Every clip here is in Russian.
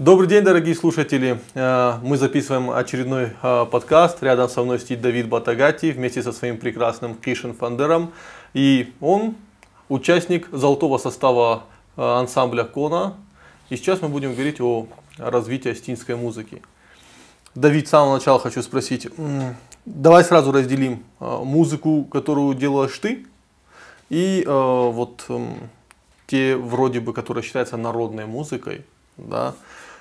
Добрый день, дорогие слушатели. Мы записываем очередной подкаст. Рядом со мной сидит Давид Батагати вместе со своим прекрасным Кишин Фандером. И он участник золотого состава ансамбля Кона. И сейчас мы будем говорить о развитии астинской музыки. Давид, с самого начала хочу спросить. Давай сразу разделим музыку, которую делаешь ты, и те, вроде бы, которая считается народной музыкой. Да?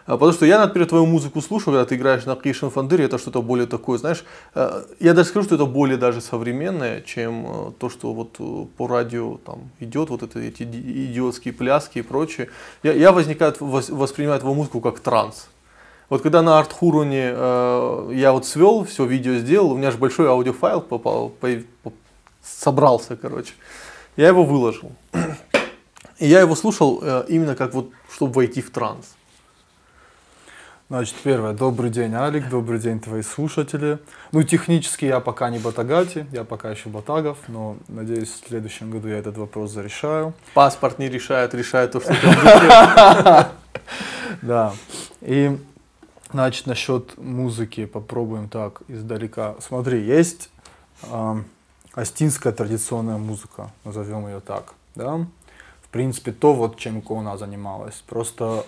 Потому что я, например, твою музыку слушаю, когда ты играешь на Кишин Фандере, это что-то более такое, знаешь, я даже скажу, что это более даже современное, чем то, что вот по радио там идет, вот эти идиотские пляски и прочее. Я воспринимаю твою музыку как транс. Вот когда на Артхуроне я вот свел, все видео сделал, у меня же большой аудиофайл собрался, короче. Я его выложил. И я его слушал именно как вот, чтобы войти в транс. Значит, первое. Добрый день, Алик, добрый день, твои слушатели. Ну, технически я пока не Батагати, я пока еще Батагов, но, надеюсь, в следующем году я этот вопрос зарешаю. Паспорт не решает, решает то, что ты в душе. Да. И, значит, насчет музыки попробуем так издалека. Смотри, есть астинская традиционная музыка, назовем ее так, да? В принципе, то, вот, чем Кона занималась. Просто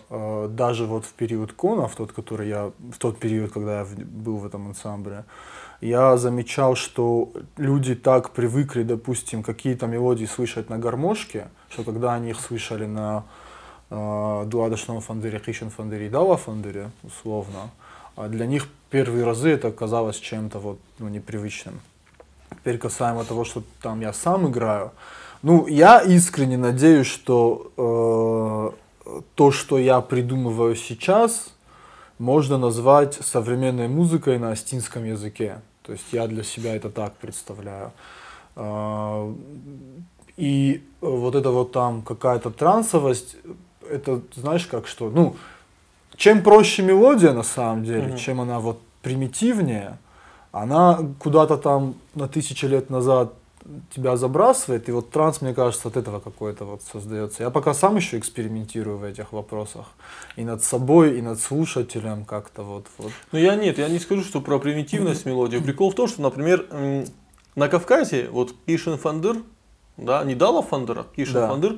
даже вот в период Кона, в тот период, когда я был в этом ансамбле, я замечал, что люди так привыкли, допустим, какие-то мелодии слышать на гармошке, что когда они их слышали на дуадошном фандере, Кишин Фандере и Дала Фандере, условно, для них первые разы это казалось чем-то вот, непривычным. Теперь касаемо того, что там я сам играю, ну, я искренне надеюсь, что то, что я придумываю сейчас, можно назвать современной музыкой на астинском языке. То есть я для себя это так представляю. И вот это вот там какая-то трансовость, это знаешь как что? Ну, чем проще мелодия на самом деле, чем она вот примитивнее, она куда-то там на 1000 лет назад тебя забрасывает, и вот транс, мне кажется, от этого какой-то вот создается. Я пока сам еще экспериментирую в этих вопросах. И над собой, и над слушателем как-то вот. Ну я не скажу, что про примитивность мелодии. Прикол в том, что, например, на Кавказе, вот Кишин Фандер, да, не Дала Фандера, Кишин Фандер,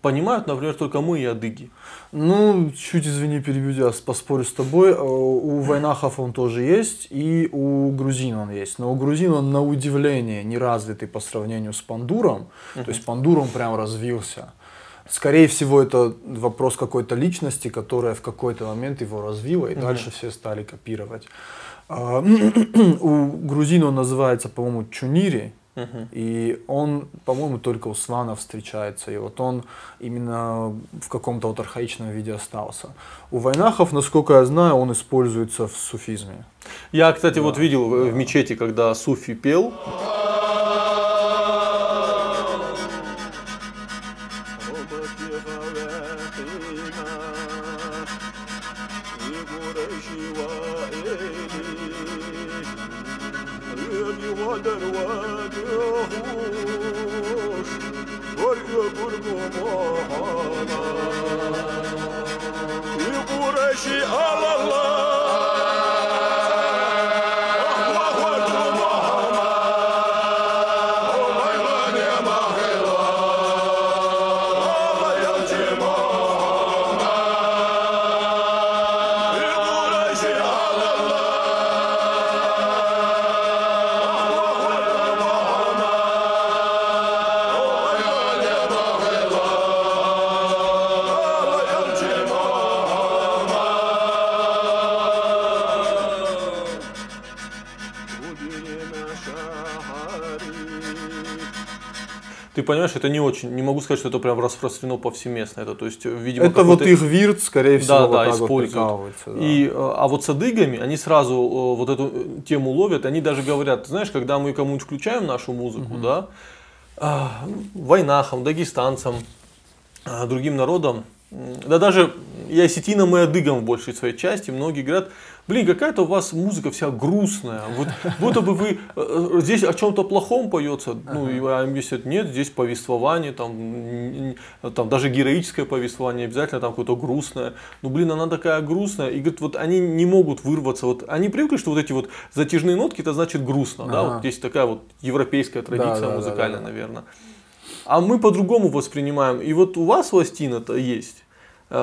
понимают, например, только мы и адыги. Ну, чуть извини, перебью тебя, поспорю с тобой. У вайнахов он тоже есть, и у грузин он есть. Но у грузин он на удивление не развитый по сравнению с пандуром. То есть пандуром прям развился. Скорее всего, это вопрос какой-то личности, которая в какой-то момент его развила, и дальше все стали копировать. У грузин он называется, по-моему, чунири. И он, по-моему, только у сванов встречается, и вот он именно в каком-то вот архаичном виде остался. У вайнахов, насколько я знаю, он используется в суфизме. Я, кстати, вот видел в мечети, когда суфи пел. Ты понимаешь, это не могу сказать, что это прям распространено повсеместно. Это, то есть, видимо, это вот их вирт, скорее всего, вот используют. А вот с адыгами, они сразу вот эту тему ловят, они даже говорят, знаешь, когда мы кому-нибудь включаем нашу музыку, да, вайнахам, дагестанцам, другим народам, да даже и осетинам и адыгам в большей своей части, многие говорят, блин, какая-то у вас музыка вся грустная, вот будто бы вы здесь о чем-то плохом поется, ну, если нет, здесь повествование, там даже героическое повествование, обязательно там какое-то грустное, ну, блин, она такая грустная, и говорит, вот они не могут вырваться, вот они привыкли, что вот эти вот затяжные нотки, это значит грустно, да, вот здесь такая вот европейская традиция музыкальная, наверное. А мы по-другому воспринимаем. И вот у вас Ластина-то есть. И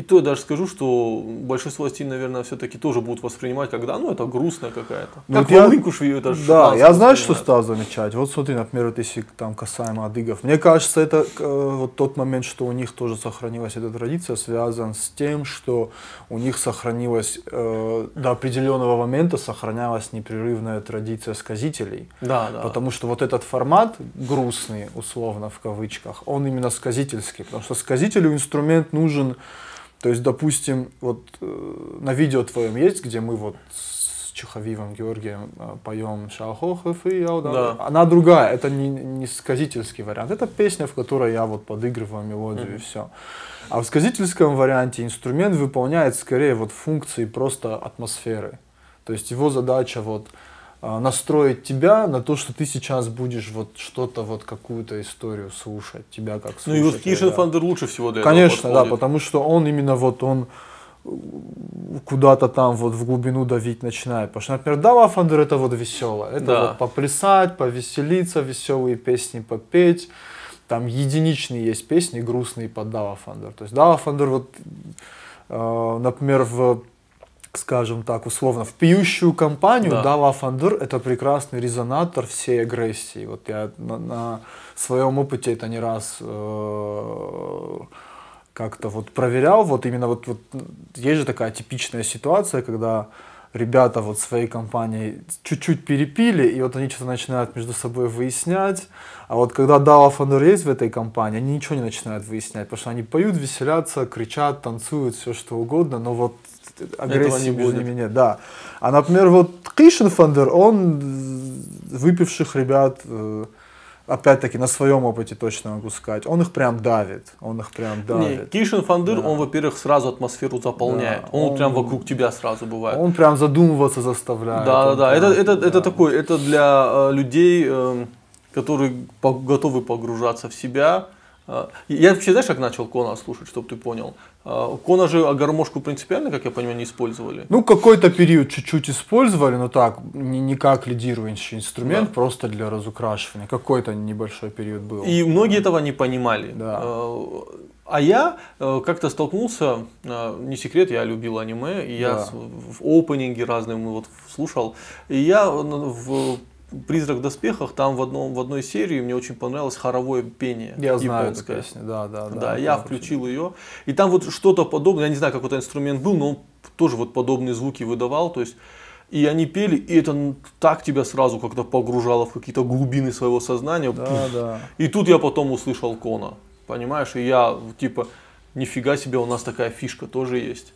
то я даже скажу, что большинство Ластин, наверное, все-таки тоже будут воспринимать, когда, ну, это грустная какая-то. Ну, как волынку швею, это же. Да, я знаю, что стал замечать. Вот смотри, например, вот если там касаемо адыгов. Мне кажется, это вот тот момент, что у них тоже сохранилась эта традиция, связан с тем, что у них сохранилась, до определенного момента сохранялась непрерывная традиция сказителей. Да, да. Потому что вот этот формат грустный, условно в кавычках, он именно сказительский. Потому что сказителю инструмент нужен. То есть, допустим, вот на видео твоем есть, где мы вот с Чеховивом Георгием поем «Шахохов» и я, да. Она другая, это не сказительский вариант, это песня, в которой я вот подыгрываю мелодию и все. А в сказительском варианте инструмент выполняет скорее вот функции просто атмосферы. То есть его задача вот настроить тебя на то, что ты сейчас будешь вот что-то, вот какую-то историю слушать, тебя как слушать. Ну и вот Кишин Фандер лучше всего для этого Конечно, подходит. да, потому что он именно вот он куда-то там вот в глубину давить начинает. Потому что, например, Дава Фандер это вот веселое, это вот поплясать, повеселиться, веселые песни попеть. Там единичные есть песни грустные под Дава Фандер. То есть Дава Фандер вот, например, скажем так, условно, в пьющую компанию Дава Фандер это прекрасный резонатор всей агрессии. Вот я на своем опыте это не раз как-то вот проверял. Вот именно вот есть же такая типичная ситуация, когда ребята вот своей компанией чуть-чуть перепили, и вот они что-то начинают между собой выяснять. А вот когда Дава Фандер есть в этой компании, они ничего не начинают выяснять, потому что они поют, веселятся, кричат, танцуют, все что угодно, но вот агрессии между ними нет. Да. А, например, вот Кишин Фандер, он выпивших ребят, опять-таки на своем опыте точно могу сказать, он их прям давит. Не, Кишин Фандер, он, во-первых, сразу атмосферу заполняет. Да, он прям вокруг тебя сразу бывает. Он прям задумываться заставляет. Да. Это такой, это для людей, которые готовы погружаться в себя. Я вообще, знаешь, как начал Кона слушать, чтобы ты понял? Кона же гармошку принципиально, как я понимаю, не использовали. Ну, какой-то период чуть-чуть использовали, но так, не как лидирующий инструмент, просто для разукрашивания. Какой-то небольшой период был. И многие этого не понимали. Да. А я как-то столкнулся, не секрет, я любил аниме, и я в опенинге разные вот слушал, и я в «Призрак в доспехах», там в одной серии мне очень понравилось хоровое пение японское. Знаю эту песню, да, я включил ее. И там вот что-то подобное, я не знаю, какой это инструмент был, но он тоже вот подобные звуки выдавал. То есть, и они пели, и это так тебя сразу как-то погружало в какие-то глубины своего сознания. Да. И тут я потом услышал Кона, понимаешь? И я типа, нифига себе, у нас такая фишка тоже есть.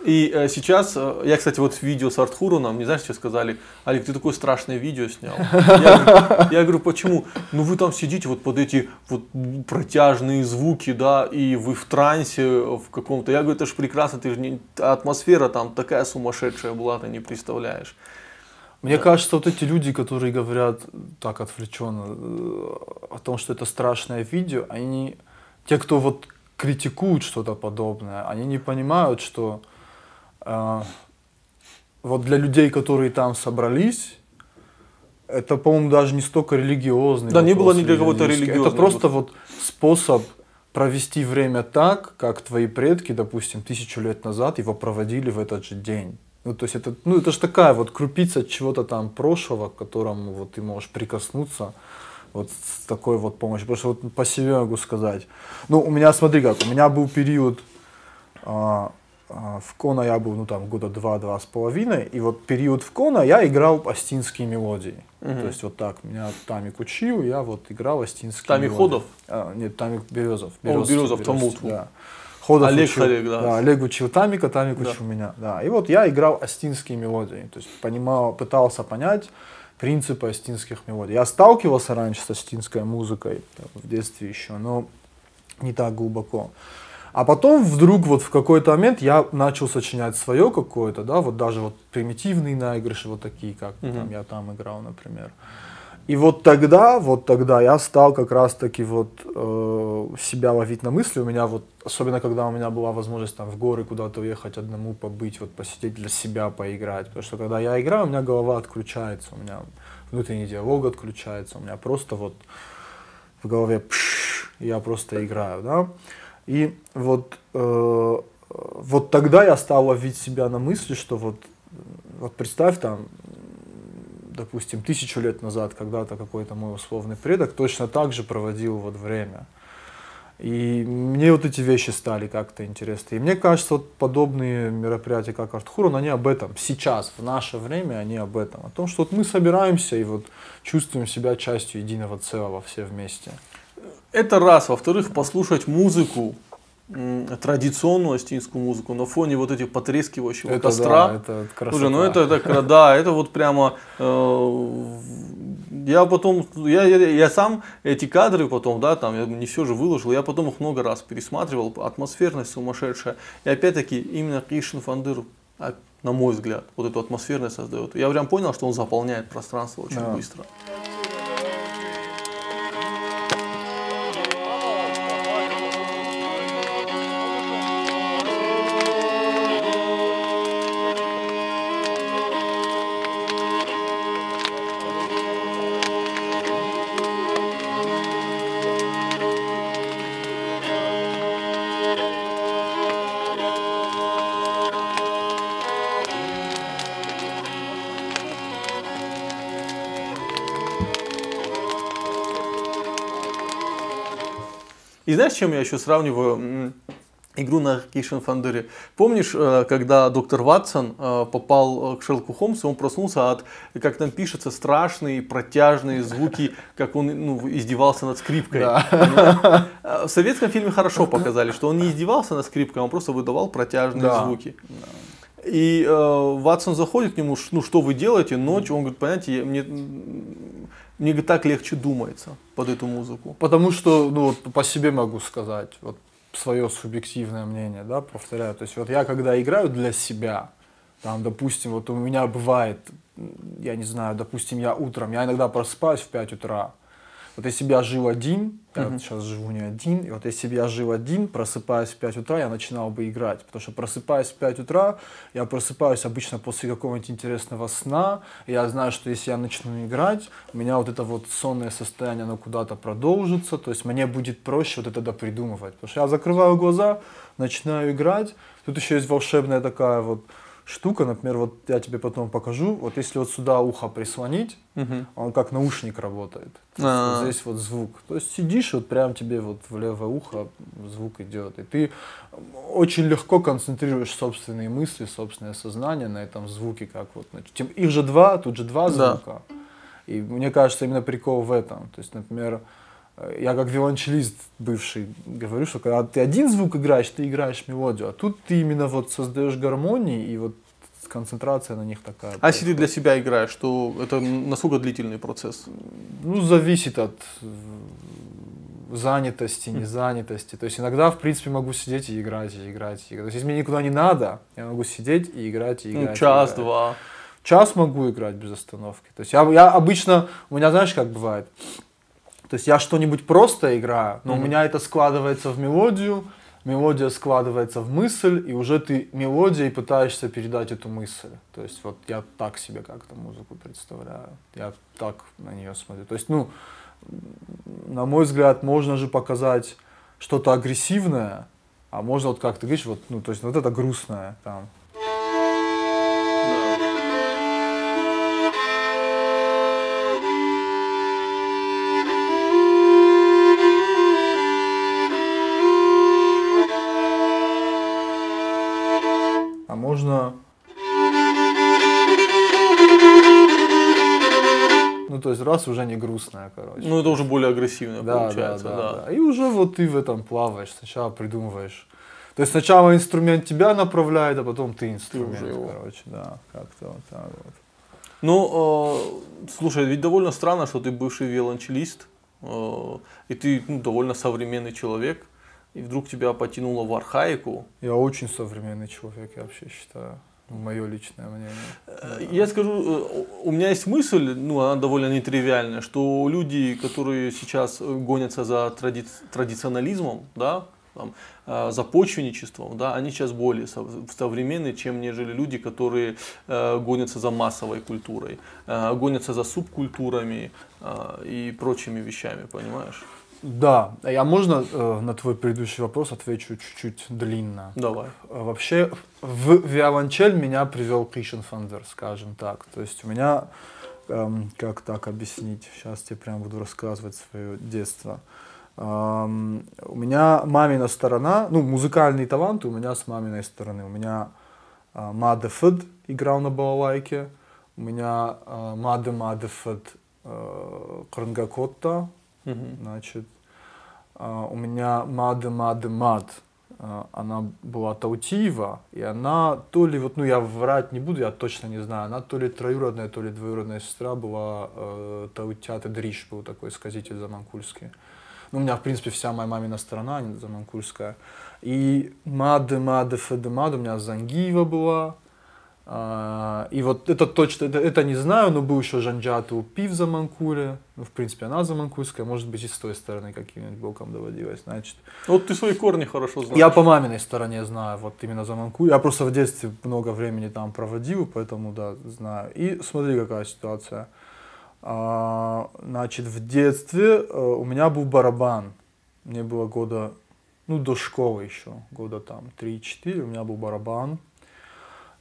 И сейчас, я, кстати, вот видео с Артхуроном, не знаешь, что сказали, Олег, ты такое страшное видео снял. Я говорю, почему? Ну вы там сидите вот под эти вот протяжные звуки, да, и вы в трансе в каком-то. Я говорю, это же прекрасно, ты же не... атмосфера там такая сумасшедшая была, ты не представляешь. Мне кажется, вот эти люди, которые говорят так отвлеченно о том, что это страшное видео, они, те, кто вот критикуют что-то подобное, они не понимают, что вот для людей, которые там собрались, это, по-моему, даже не столько религиозный вопрос. Да, не было ни для кого-то религиозного. Это просто вот способ провести время так, как твои предки, допустим, 1000 лет назад его проводили в этот же день. Ну, то есть это же такая вот крупица чего-то там прошлого, к которому вот ты можешь прикоснуться вот с такой вот помощью. Потому что вот по себе могу сказать. Ну, у меня, смотри как, у меня был период, в Кона я был, ну, там, года 2-2,5, и вот период в Кона я играл астинские мелодии. То есть вот так, меня Тамик учил, я вот играл астинские мелодии. Тамик Ходов? Нет, Тамик Березов. Березов, Тамут. Да. Ходов Олег, учил, да. Да, Олег учил Тамика, Тамик учил меня. Да. И вот я играл астинские мелодии, то есть пытался понять принципы астинских мелодий. Я сталкивался раньше с астинской музыкой, в детстве еще, но не так глубоко. А потом вдруг вот в какой-то момент я начал сочинять свое какое-то, да, вот даже вот примитивные наигрыши, вот такие, как там, я там играл, например. И вот тогда я стал как раз-таки вот себя ловить на мысли. У меня вот, особенно когда у меня была возможность там в горы куда-то уехать одному, побыть, вот посидеть для себя, поиграть. Потому что когда я играю, у меня голова отключается, у меня внутренний диалог отключается, у меня просто вот в голове я просто играю, да. И вот, вот тогда я стал ловить себя на мысли, что вот представь там, допустим, 1000 лет назад когда-то какой-то мой условный предок точно так же проводил вот время. И мне вот эти вещи стали как-то интересны. И мне кажется, вот подобные мероприятия, как Артхурон, они об этом сейчас, в наше время, они об этом. О том, что вот мы собираемся и вот чувствуем себя частью единого целого все вместе. Это раз. Во-вторых, послушать музыку, традиционную астинскую музыку на фоне вот этих потрескивающего костра. Да, это красота. Слушай, ну да, это вот прямо. Я потом, я сам эти кадры потом, да, там я не все же выложил, я потом их много раз пересматривал, атмосферность сумасшедшая. И опять-таки именно Кишин Фандыр, на мой взгляд, вот эту атмосферность создает. Я прям понял, что он заполняет пространство очень быстро. И знаешь, с чем я еще сравниваю игру на Кишин Фандыре? Помнишь, когда доктор Ватсон попал к Шерлоку Холмсу, он проснулся от, как там пишется, страшные протяжные звуки, как он издевался над скрипкой. Да. В советском фильме хорошо показали, что он не издевался над скрипкой, он просто выдавал протяжные звуки. И Ватсон заходит к нему, ну что вы делаете, ночь, он говорит, понимаете, мне так легче думается под эту музыку. Потому что, ну вот по себе могу сказать, вот свое субъективное мнение, да, повторяю. То есть вот я когда играю для себя, там, допустим, вот у меня бывает, я не знаю, допустим, я иногда просыпаюсь в 5 утра. Вот если бы я жил один, я вот сейчас живу не один, и вот если бы я жил один, просыпаясь в 5 утра, я начинал бы играть. Потому что просыпаясь в 5 утра, я просыпаюсь обычно после какого-нибудь интересного сна, и я знаю, что если я начну играть, у меня вот это вот сонное состояние, оно куда-то продолжится, то есть мне будет проще вот это допридумывать. Потому что я закрываю глаза, начинаю играть, тут еще есть волшебная такая вот штука, например, вот я тебе потом покажу, вот если вот сюда ухо прислонить, он как наушник работает. Вот здесь вот звук. То есть сидишь, вот прям тебе вот в левое ухо звук идет. И ты очень легко концентрируешь собственные мысли, собственное сознание на этом звуке, как вот. Их же два, тут же два звука. И мне кажется, именно прикол в этом. То есть, например, я как виолончелист бывший говорю, что когда ты один звук играешь, ты играешь мелодию, а тут ты именно вот создаешь гармонии, и вот концентрация на них такая. А если ты для себя играешь, то это насколько длительный процесс? Ну, зависит от занятости, незанятости. То есть иногда, в принципе, могу сидеть и играть, и играть, и играть. То есть если мне никуда не надо, я могу сидеть и играть, и играть. Ну, час-два. Час могу играть без остановки. То есть я обычно, у меня знаешь, как бывает? То есть я что-нибудь просто играю, но у меня это складывается в мелодию, мелодия складывается в мысль, и уже ты мелодией пытаешься передать эту мысль. То есть вот я так себе как-то музыку представляю, я так на нее смотрю. То есть, ну, на мой взгляд, можно же показать что-то агрессивное, а можно, вот как ты говоришь, вот, ну, то есть вот это грустное там. А можно, ну то есть раз уже не грустная, короче. Ну это уже более агрессивно получается. Да. И уже вот ты в этом плаваешь, сначала придумываешь. То есть сначала инструмент тебя направляет, а потом ты инструмент, короче, да, как-то вот так вот. Ну, слушай, ведь довольно странно, что ты бывший виолончелист, и ты довольно современный человек. и вдруг тебя потянуло в архаику. Я очень современный человек, я вообще считаю. Мое личное мнение. Я скажу, у меня есть мысль, ну, она довольно нетривиальная, что люди, которые сейчас гонятся за традиционализмом, да, там, за почвенничеством, да, они сейчас более современные, чем нежели люди, которые гонятся за массовой культурой, гонятся за субкультурами и прочими вещами, понимаешь? Да, а можно на твой предыдущий вопрос отвечу чуть-чуть длинно? Давай. Вообще в виолончель меня привел Christian Fander, скажем так. То есть у меня, как так объяснить, сейчас тебе прям буду рассказывать свое детство. У меня мамина сторона, ну музыкальные таланты у меня с маминой стороны. У меня Маде Фед играл на балалайке, у меня Маде Фед Крангакотта. Значит, у меня Мад, она была Таутиева, и она то ли, вот, ну я врать не буду, я точно не знаю, она то ли троюродная, то ли двоюродная сестра была Таутята Дриш, был такой сказитель заманкульский. Ну, у меня, в принципе, вся моя мамина сторона заманкульская. И Мад, у меня Зангиева была. И вот это точно, это не знаю, но был еще Жанджату Пи в Заманкуле. Ну, в принципе, она заманкульская, может быть, и с той стороны каким-нибудь боком доводилась, значит. Вот ты свои корни хорошо знаешь. Я по маминой стороне знаю, вот именно Заманкуле. Я просто в детстве много времени там проводил, поэтому, да, знаю. И смотри, какая ситуация. Значит, в детстве у меня был барабан. Мне было года, ну, до школы еще, года там 3-4, у меня был барабан.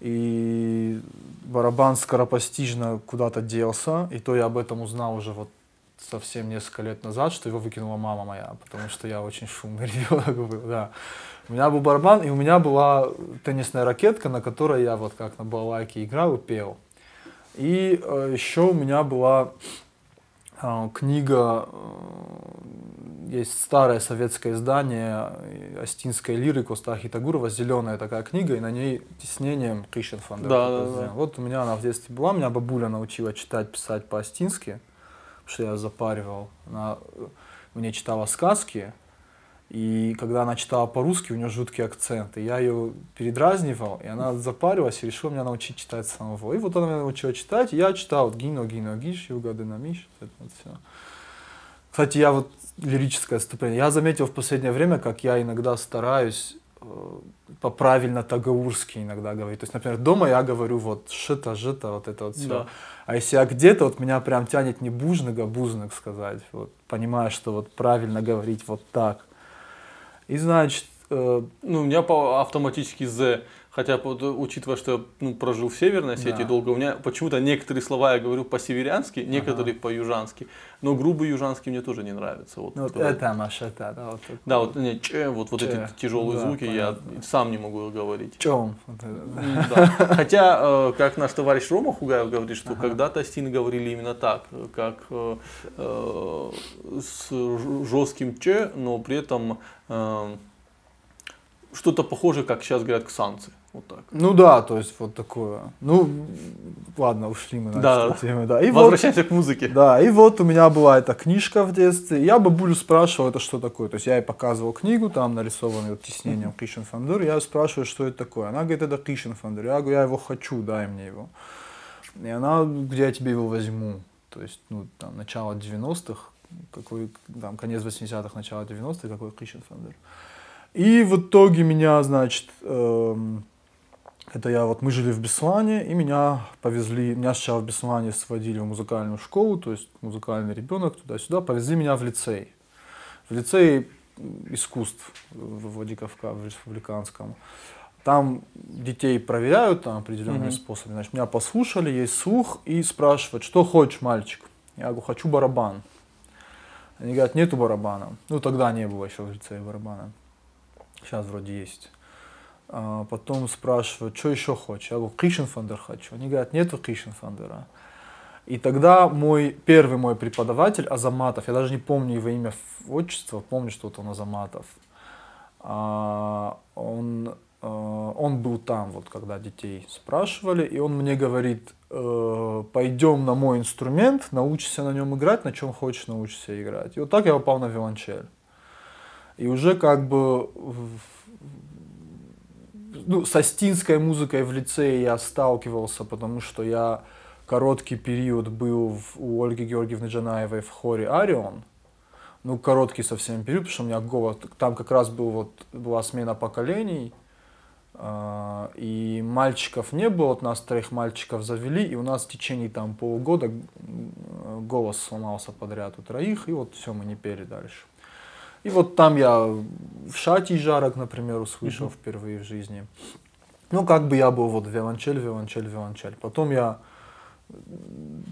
И барабан скоропостижно куда-то делся, и то я об этом узнал уже вот совсем несколько лет назад, что его выкинула мама моя, потому что я очень шумный ребенок был, да. У меня был барабан, и у меня была теннисная ракетка, на которой я вот как на балалайке играл и пел. И еще у меня была книга, есть старое советское издание Остинской лирики Остахи Тагурова, зеленая такая книга, и на ней тиснением Christian Fander. Да. Вот у меня она в детстве была, меня бабуля научила читать, писать по-остински, потому что я запаривал. Она мне читала сказки, и когда она читала по-русски, у нее жуткий акцент, и я ее передразнивал, и она запарилась и решила меня научить читать самого. И вот она меня научила читать, и я читал вот Гино, Гино, Гиш, Юга, Динамиш, вот все. Кстати, я вот лирическое отступление. Я заметил в последнее время, как я иногда стараюсь правильно тагаурски иногда говорить. То есть, например, дома я говорю вот шита, жита, вот это вот все. Да. А если я где-то, вот меня прям тянет не бужник, а бузник сказать. Вот, понимаю, что вот правильно говорить вот так. И значит... Ну, у меня автоматически «з». Хотя, учитывая, что я прожил в Северной Осетии долго, у меня почему-то некоторые слова я говорю по-северянски, некоторые по-южански. Но грубый южанский мне тоже не нравится. Вот, ну, это машата, да. Вот, да, вот, не, вот эти тяжелые звуки понятно. Я сам не могу говорить. Чем? Да. Хотя, как наш товарищ Рома Хугаев говорит, что когда-то остины говорили именно так, как с жестким «ч», но при этом что-то похожее, как сейчас говорят, ксанцы. Вот так. Ну да, то есть вот такое. Ну, ладно, ушли мы на эту тему. Да. И возвращаемся к музыке. Да, и вот у меня была эта книжка в детстве. Я бабулю спрашивал, это что такое. То есть я ей показывал книгу, там нарисованную вот тиснением Christian Fander. Я спрашиваю, что это такое. Она говорит, это Christian Fander. Я говорю, я его хочу, дай мне его. И она, где я тебе его возьму? То есть, ну, там, начало 90-х, какой, там, конец 80-х, начало 90-х, какой Christian Fander. И в итоге меня, значит, это я вот, мы жили в Беслане, и меня повезли, меня сначала в Беслане сводили в музыкальную школу, то есть музыкальный ребенок туда-сюда, повезли меня в лицей. В лицей искусств в Владикавказе, в республиканском. Там детей проверяют там, определенными способами. Значит, меня послушали, есть слух, и спрашивают, что хочешь, мальчик? Я говорю, хочу барабан. Они говорят, нету барабана. Ну, тогда не было еще в лицее барабана. Сейчас вроде есть. Потом спрашивают, что еще хочешь? Я говорю, Christian Fander хочу. Они говорят, нету Christian Fander. И тогда первый мой преподаватель Азаматов, я даже не помню его имя, отчество, помню, что вот он Азаматов. Он был там, вот, когда детей спрашивали, и он мне говорит, пойдем на мой инструмент, научишься на нем играть, на чем хочешь научишься играть. И вот так я попал на виолончель. И уже как бы ну, с астинской музыкой в лицее я сталкивался, потому что я короткий период был у Ольги Георгиевны Джанаевой в хоре «Арион». Ну, короткий совсем период, потому что у меня голос, там как раз была смена поколений, и мальчиков не было, вот нас 3 мальчиков завели, и у нас в течение там полугода голос сломался подряд у 3, и вот все, мы не пели дальше. И вот там я в Шати Жарок, например, услышал впервые в жизни. Ну, как бы я был вот виолончель, виолончель, виолончель. Потом я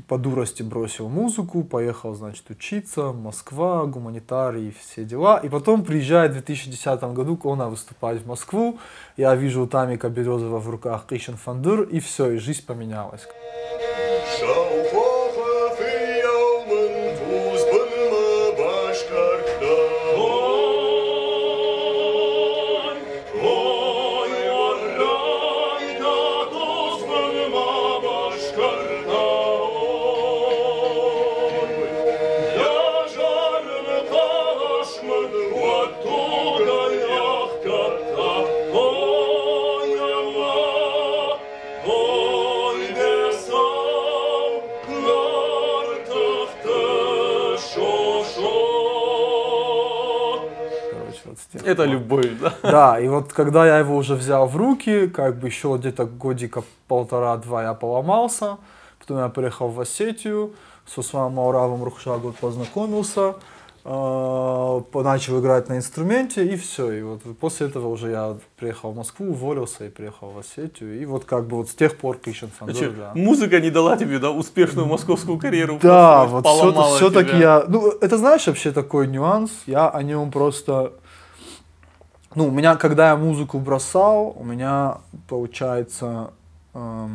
по дурости бросил музыку, поехал, значит, учиться, Москва, гуманитарий, все дела. И потом приезжает в 2010 году Кона выступать в Москву. Я вижу у Тамика Березова в руках Christian Фандур, и все, и жизнь поменялась. Это любовь, да? Да, и вот когда я его уже взял в руки, как бы еще где-то годика 1,5-2 я поломался, потом я приехал в Осетию, с Усманом Мауравом Рухшагу познакомился, начал играть на инструменте, и все. И вот после этого уже я приехал в Москву, уволился и приехал в Осетию. И вот как бы вот с тех пор Christian Фандур, да. Музыка не дала тебе, да, успешную московскую карьеру? Да, вот все-таки я... Ну, это знаешь вообще такой нюанс, я о нем просто... Ну, у меня, когда я музыку бросал, у меня, получается, у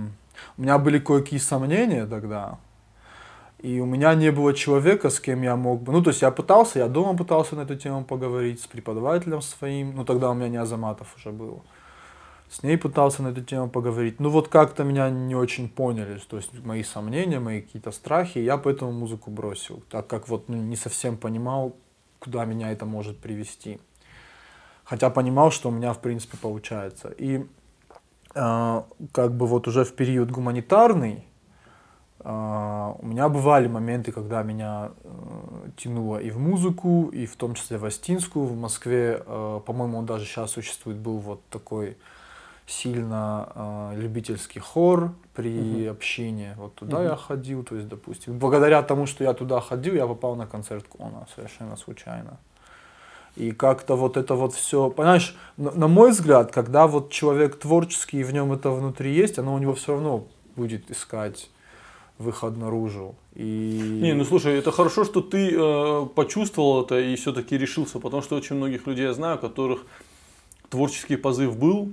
меня были кое-какие сомнения тогда, и у меня не было человека, с кем я мог бы... Ну, то есть я дома пытался на эту тему поговорить с преподавателем своим, ну, тогда у меня не Азаматов уже был. С ней пытался на эту тему поговорить. Ну, вот как-то меня не очень поняли, то есть мои сомнения, мои какие-то страхи, и я поэтому музыку бросил, так как вот не совсем понимал, куда меня это может привести. Хотя понимал, что у меня, в принципе, получается. И как бы вот уже в период гуманитарный у меня бывали моменты, когда меня тянуло и в музыку, и в том числе в астинскую. В Москве, по-моему, он даже сейчас существует, был вот такой сильно любительский хор при общине. Вот туда я ходил, то есть, допустим. Благодаря тому, что я туда ходил, я попал на концерт Кона совершенно случайно. И как-то вот это вот все, понимаешь, на мой взгляд, когда вот человек творческий, и в нем это внутри есть, оно у него все равно будет искать выход наружу. И... Не, ну слушай, это хорошо, что ты почувствовал это и все-таки решился, потому что очень многих людей я знаю, у которых творческий позыв был,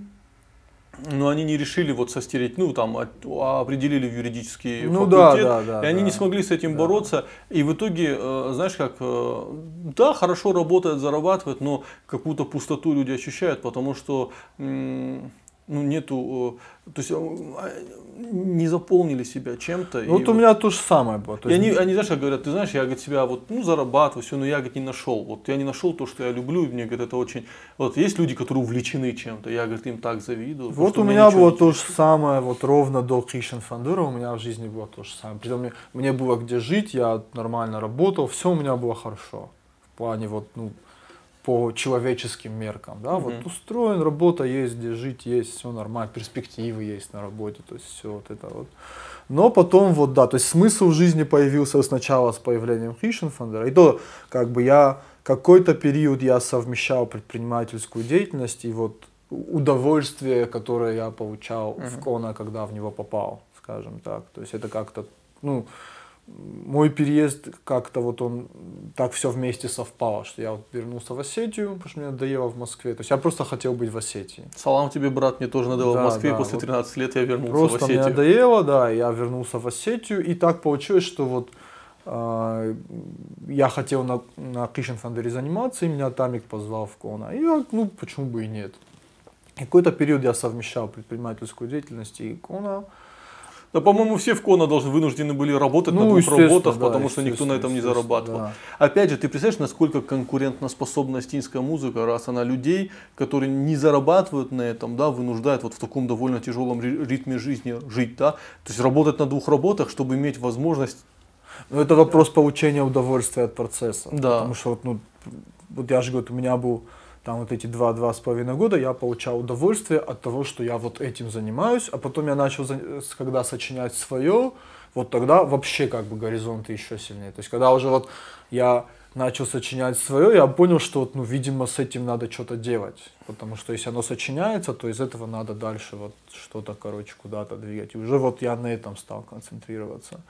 но они не решили вот состереть, ну там определили в юридический факультет, и они не смогли с этим бороться. И в итоге, знаешь как, да, хорошо работают, зарабатывают, но какую-то пустоту люди ощущают, потому что ну, нету, то есть не заполнили себя чем-то. Вот у меня то же самое было. И они, знаешь, как говорят, ты знаешь, я, говорит, себя вот, ну, зарабатываю, все, но я, говорит, не нашел. Вот я не нашел то, что я люблю, и мне, говорит, это очень... Вот есть люди, которые увлечены чем-то, я, говорит, им так завидую. Вот у меня было то же самое, вот ровно до Christian Фандура у меня в жизни было то же самое. Притом мне было где жить, я нормально работал, все у меня было хорошо. В плане вот, ну, по человеческим меркам, да, вот устроен, работа есть, где жить есть, все нормально, перспективы есть на работе, то есть все вот это вот. Но потом вот, да, то есть смысл в жизни появился сначала с появлением Christian Фандура, и то, как бы я, какой-то период я совмещал предпринимательскую деятельность и вот удовольствие, которое я получал в Кона, когда в него попал, скажем так, то есть это как-то, ну, мой переезд как-то вот он так все вместе совпало, что я вот вернулся в Осетию, потому что мне надоело в Москве. То есть я просто хотел быть в Осетии. Салам тебе, брат, мне тоже надоело в Москве, после 13 лет я вернулся в Осетию. Просто мне надоело, да, я вернулся в Осетию, и так получилось, что вот я хотел на Christian Фандуре заниматься, и меня Тамик позвал в Кона. И я, ну, почему бы и нет. И какой-то период я совмещал предпринимательскую деятельность и Кона. Да, по-моему, все в Кона вынуждены были работать на 2 работах, да, потому что никто на этом не зарабатывал. Да. Опять же, ты представляешь, насколько конкурентоспособна астинская музыка, раз она людей, которые не зарабатывают на этом, да, вынуждает вот в таком довольно тяжелом ритме жизни жить, да, то есть работать на 2 работах, чтобы иметь возможность. Ну, это вопрос получения удовольствия от процесса. Да. Потому что вот я же говорю, у меня был там вот эти 2-2,5 года, я получал удовольствие от того, что я вот этим занимаюсь, а потом я начал, когда сочинять свое, вот тогда вообще как бы горизонты еще сильнее. То есть когда уже вот я начал сочинять свое, я понял, что вот, ну, видимо, с этим надо что-то делать. Потому что если оно сочиняется, то из этого надо дальше вот что-то, короче, куда-то двигать. И уже вот я на этом стал концентрироваться.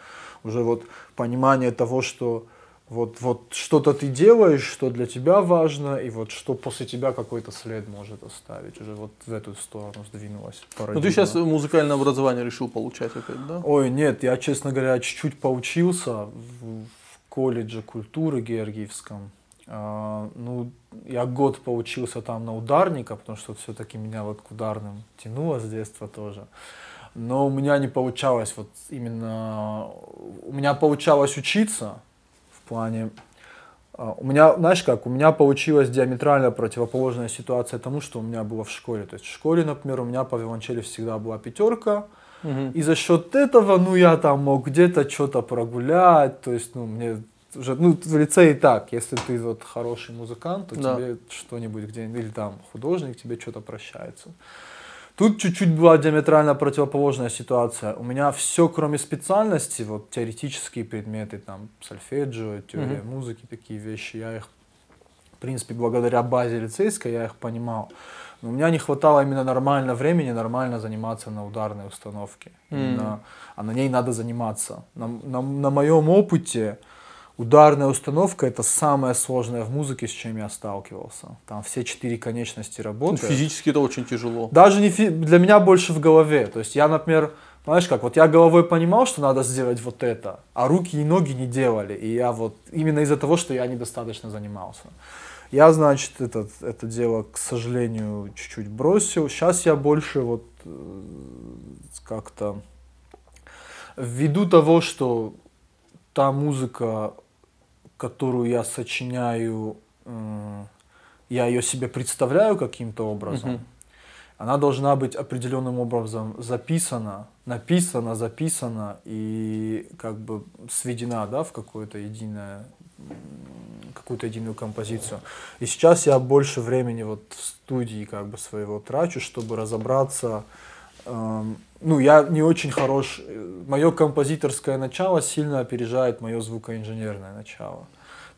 Уже вот понимание того, что вот что-то ты делаешь, что для тебя важно, и вот что после тебя какой-то след может оставить. Уже вот в эту сторону сдвинулась парадигма. Ну ты сейчас музыкальное образование решил получать опять, да? Ой, нет, я, честно говоря, чуть-чуть поучился в колледже культуры Георгиевском. Ну, я год поучился там на ударника, потому что все-таки меня вот к ударным тянуло с детства тоже. Но у меня не получалось вот именно... У меня получалось учиться в плане... У меня, знаешь как, у меня получилась диаметрально противоположная ситуация тому, что у меня было в школе. То есть в школе, например, у меня по виолончели всегда была 5. И за счет этого, ну, я там мог где-то что-то прогулять. То есть, ну, мне уже, ну, в лицее и так, если ты вот хороший музыкант, то да, тебе что-нибудь где-нибудь, или там художник, тебе что-то прощается. Тут чуть-чуть была диаметрально противоположная ситуация. У меня все, кроме специальности, вот теоретические предметы, там, сольфеджио, теория музыки, такие вещи, я их, в принципе, благодаря базе лицейской, я их понимал. Но у меня не хватало именно нормально времени, нормально заниматься на ударной установке. А на ней надо заниматься. На моем опыте ударная установка — это самое сложное в музыке, с чем я сталкивался. Там все 4 конечности работают. Физически это очень тяжело. Даже не для меня больше в голове. То есть я, например, знаешь как, вот я головой понимал, что надо сделать вот это, а руки и ноги не делали. И я вот именно из-за того, что я недостаточно занимался. Я, значит, это дело, к сожалению, чуть-чуть бросил. Сейчас я больше вот как-то ввиду того, что та музыка, которую я сочиняю, я ее себе представляю каким-то образом, она должна быть определенным образом записана, написана, записана и как бы сведена, да, в какую-то единую композицию. И сейчас я больше времени вот в студии как бы своего трачу, чтобы разобраться. Ну, я не очень хорош. Мое композиторское начало сильно опережает мое звукоинженерное начало.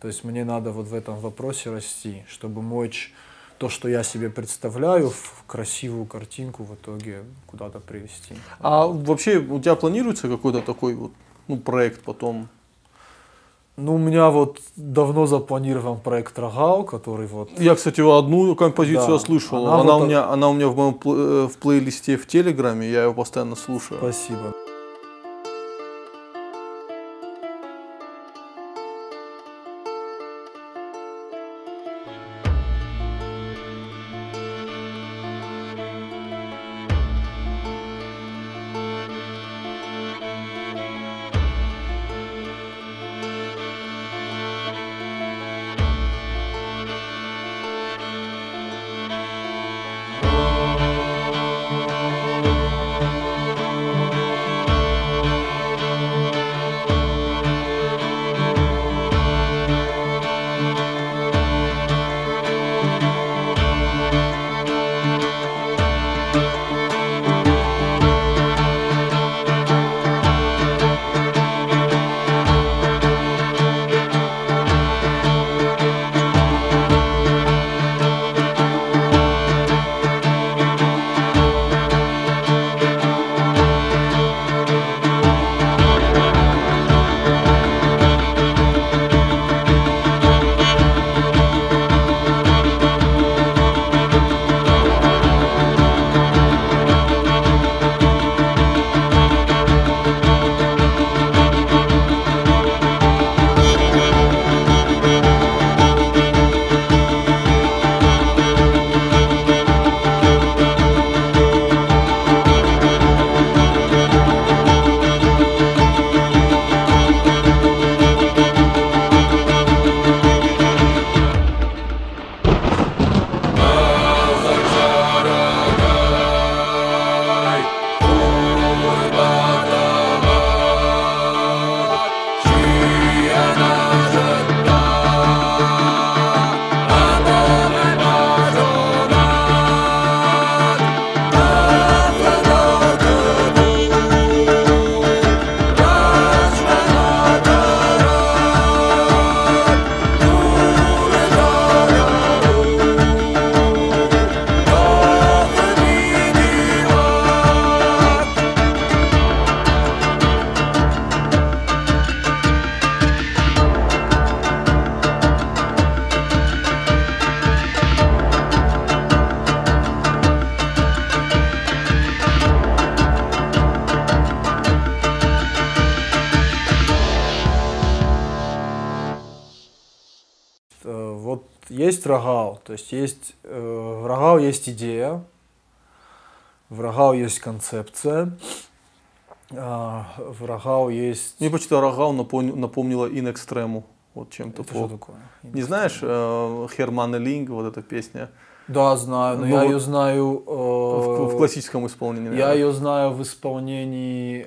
То есть мне надо вот в этом вопросе расти, чтобы мочь то, что я себе представляю, в красивую картинку в итоге куда-то привести. А вообще у тебя планируется какой-то такой вот, ну, проект потом? Ну, у меня вот давно запланирован проект «Рогал», который вот... Я, кстати, одну композицию слышал. Она у меня в моем в плейлисте в Телеграме, я его постоянно слушаю. Спасибо. есть Рогал, то есть есть в Рогал есть идея, в Рогал есть концепция, в Рогал есть... Мне почему-то Рогал напомнила In Extremo, вот чем-то. Это что такое? Не знаешь, Хермана Линг, вот эта песня? Да, знаю, но я ее знаю... в классическом исполнении. Я ее знаю в исполнении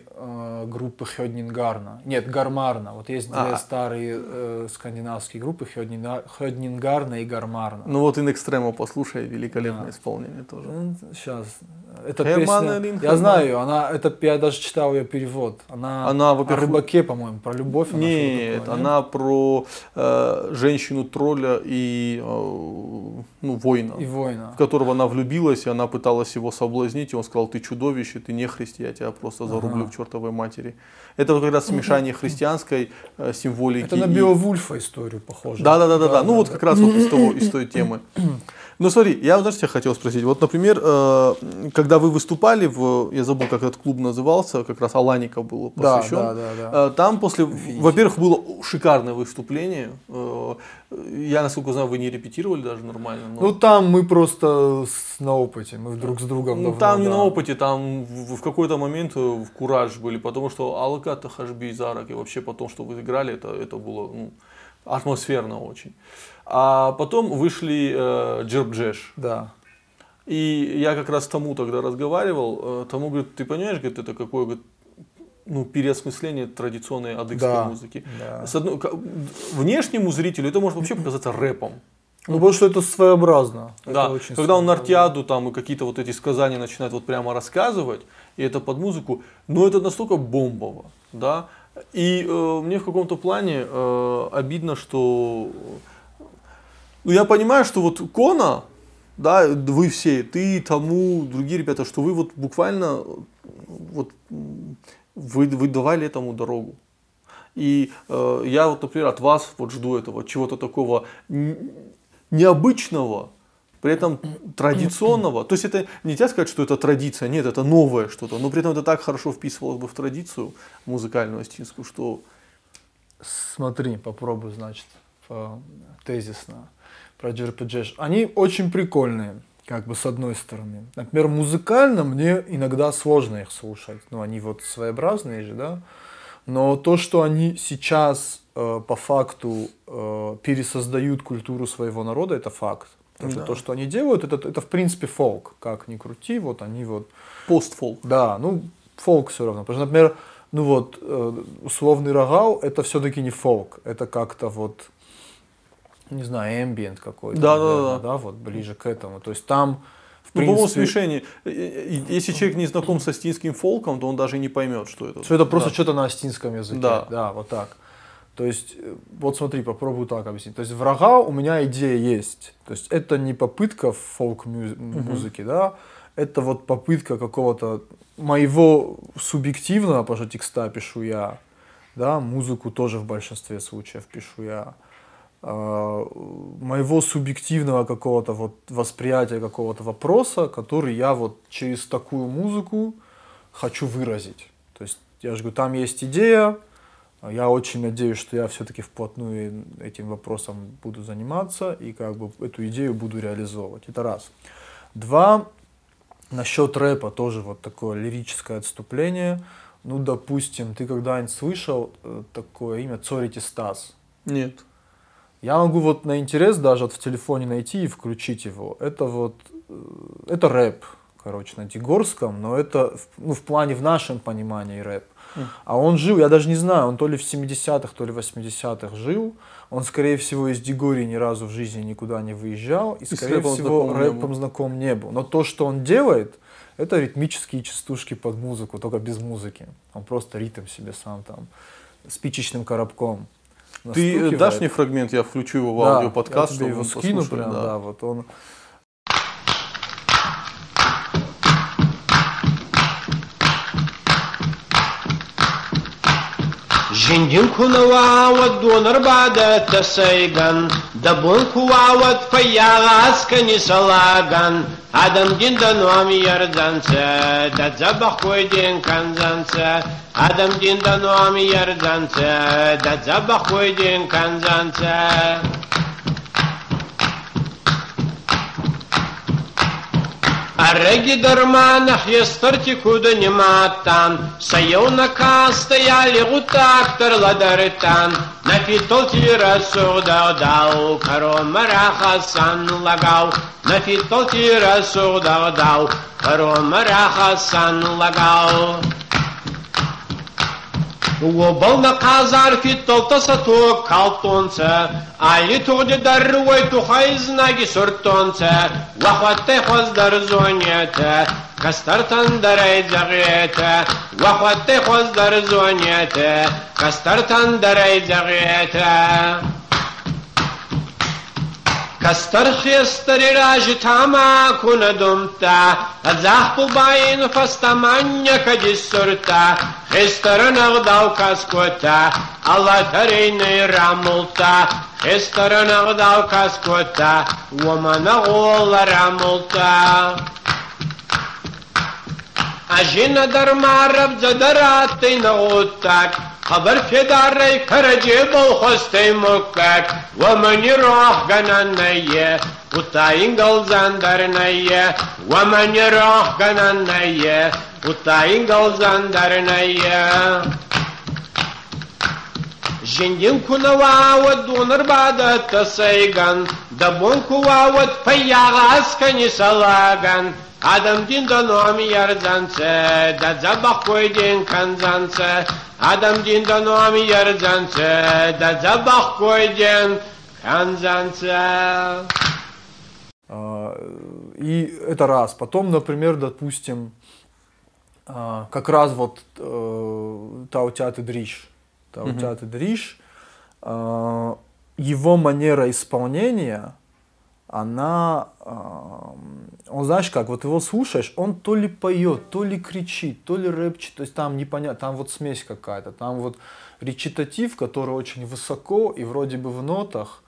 группы Хёднингарна. Нет, Гармарна. Вот есть две старые скандинавские группы, Хёднингарна и Гармарна. Ну вот In Extremo послушай, великолепное исполнение тоже. Сейчас. Эта песня, я знаю ее, я даже читал ее перевод. Она о рыбаке, по-моему, про любовь. Нет, она про женщину-тролля и воина. В которого она влюбилась, и она пыталась его соблазнить, и он сказал: ты чудовище, ты нехрист, я тебя просто зарублю к чертовой матери. Это вот как раз смешание христианской символики. Это на Беовульфа историю похоже. Да. Ну вот как раз вот из той темы. Ну смотри, я, знаешь, тебя хотел спросить. Вот, например, когда вы выступали я забыл, как этот клуб назывался, как раз Алаников был посвящен. Да. Там во-первых, было шикарное выступление. Я, насколько знаю, вы не репетировали даже нормально. Ну там мы просто на опыте, мы друг с другом давно. Там не на опыте, там в какой-то момент в кураж были, потому что Алаката Хашби Зарак, и вообще потом, что вы играли, это было атмосферно очень. А потом вышли Джербджеш. Да. И я как раз тому тогда разговаривал, тому говорит: ты понимаешь, говорит, это какое, говорит, переосмысление традиционной адыгской музыки. Да. Внешнему зрителю это может вообще показаться рэпом. Ну, потому что это своеобразно. Да, это когда он Нартиаду там и какие-то вот эти сказания начинает вот прямо рассказывать, и это под музыку, но это настолько бомбово, да. И мне в каком-то плане обидно, что... я понимаю, что вот Кона, да, вы все, ты, тому, другие ребята, что вы вот буквально вы давали этому дорогу. И я вот, например, от вас вот жду этого, чего-то такого необычного, при этом традиционного. То есть это нельзя сказать, что это традиция, нет, это новое что-то, но при этом это так хорошо вписывалось бы в традицию музыкальную астинскую, что... Смотри, попробуй, значит, тезисно про Джербджеш. Они очень прикольные, как бы с одной стороны. Например, музыкально мне иногда сложно их слушать. Они вот своеобразные же, да. Но то, что они сейчас по факту пересоздают культуру своего народа, это факт. Потому что то, что они делают, это в принципе фолк. Как ни крути, вот они вот... Постфолк. Да, фолк все равно. Потому что, например, условный Рогал, это все-таки не фолк. Это как-то вот, не знаю, эмбиент какой-то. Да, вот ближе к этому. То есть там... По-моему, смешение. Если человек не знаком с астинским фолком, то он даже не поймет, что это. Что это просто что-то на астинском языке. Да, вот так. То есть, вот смотри, попробую так объяснить. То есть в Рогал у меня идея есть. То есть это не попытка фолк-музыки, да, это вот попытка какого-то моего субъективного, потому что текста пишу я, да, музыку тоже в большинстве случаев пишу я. Моего субъективного какого-то вот восприятия какого-то вопроса, который я вот через такую музыку хочу выразить. То есть, я же говорю, там есть идея, я очень надеюсь, что я все-таки вплотную этим вопросом буду заниматься и как бы эту идею буду реализовывать. Это раз. Два, насчет рэпа тоже вот такое лирическое отступление. Допустим, ты когда-нибудь слышал такое имя Цорити Стас? Нет. Я могу вот на интерес даже в телефоне найти и включить его. Это рэп, короче, на дегорском, но это в плане, в нашем понимании рэп. А он жил, я даже не знаю, он то ли в 70-х, то ли в 80-х жил. Он, скорее всего, из Дегории ни разу в жизни никуда не выезжал. И скорее всего, рэпом знаком не был. Но то, что он делает, это ритмические частушки под музыку, только без музыки. Он просто ритм себе сам там, спичечным коробком. Ты дашь мне фрагмент, я включу его в аудиоподкаст, чтобы его скину прям, да, вот он. Жиндин кунават донор бада тасайган, дабун кувават фаягас не салаган, адам дин дануам ярданца, да забахой дин канзанца, адам дин дануам ярданца, да забахой дин канзанца. Ареги дарманах естарти куда нематан, Саяуна кастаяли гутактар ладаритан, Нафитол тира сурдагдау, Каромара хасан лагау, Нафитол тира сурдагдау, Каромара хасан лагау. وبلنا قازار في التلتصة كالتونسة علي تغدي دروي تخيزنا جي سرطونسة وخواتي خوز در زونيتا كسترتن دري زغيتا وخواتي خوز در زونيتا كسترتن دري زغيتا كستر خيستري راجي تاما كنا دمتا الزحب باين فاستمانيا كجسرتا خيستر نغداو كاسكوتا الله تريني راملتا خيستر نغداو كاسكوتا وما نغول راملتا أجينا در معرب جدراتي نغوتاك خبر فداري كرجيب وخستي مكاك ومن يروح قنانية وطاين زندرنية ومن يروح قنانية وطاين زندرنية جندين كنا واود دونر بعد التسيغن دبون كواود فياغ عسكني سلاغن Adam din da noam yarzanse, da zabak koydin kanzanse. Adam din da noam yarzanse, da zabak koydin канзанце. И это раз. Потом, например, допустим, как раз вот Таутят Идриш. Таутят Идриш, его манера исполнения, она, он, знаешь как, вот его слушаешь, он то ли поет, то ли кричит, то ли рэпчет, то есть там непонятно, там вот смесь какая-то, там вот речитатив, который очень высоко и вроде бы в нотах,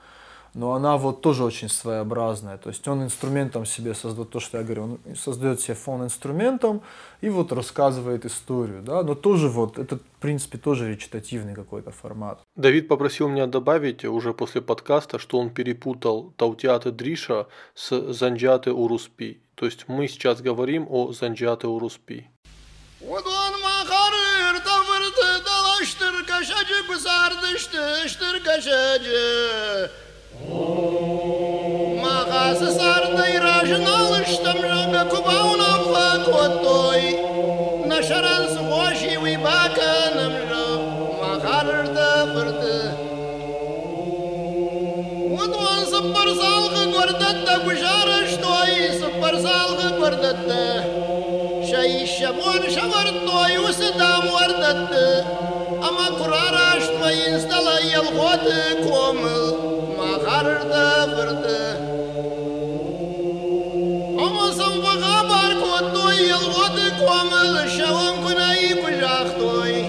но она вот тоже очень своеобразная, то есть он инструментом себе создает, то, что я говорю, он создает себе фон инструментом и вот рассказывает историю, да, но тоже вот, это в принципе тоже речитативный какой-то формат. Давид попросил меня добавить уже после подкаста, что он перепутал Таутят Идриша с Занджаты Уруспи, то есть мы сейчас говорим о Занджаты Уруспи. مغاز سردي راجنال اشتمرق كباونا فاقوتوي نشران سواشي ويباكا نمرو مغارر دفرد ودوان سبر سالغ قردت بشارشتوي سبر سالغ قردت شاي الشبون شورتوي وسدام وردت اما قرارشتوي انستلي الغوت كومل مغارده برده اما سنبغا باركوتوي الغد كوامل شوام كناي كجاختوي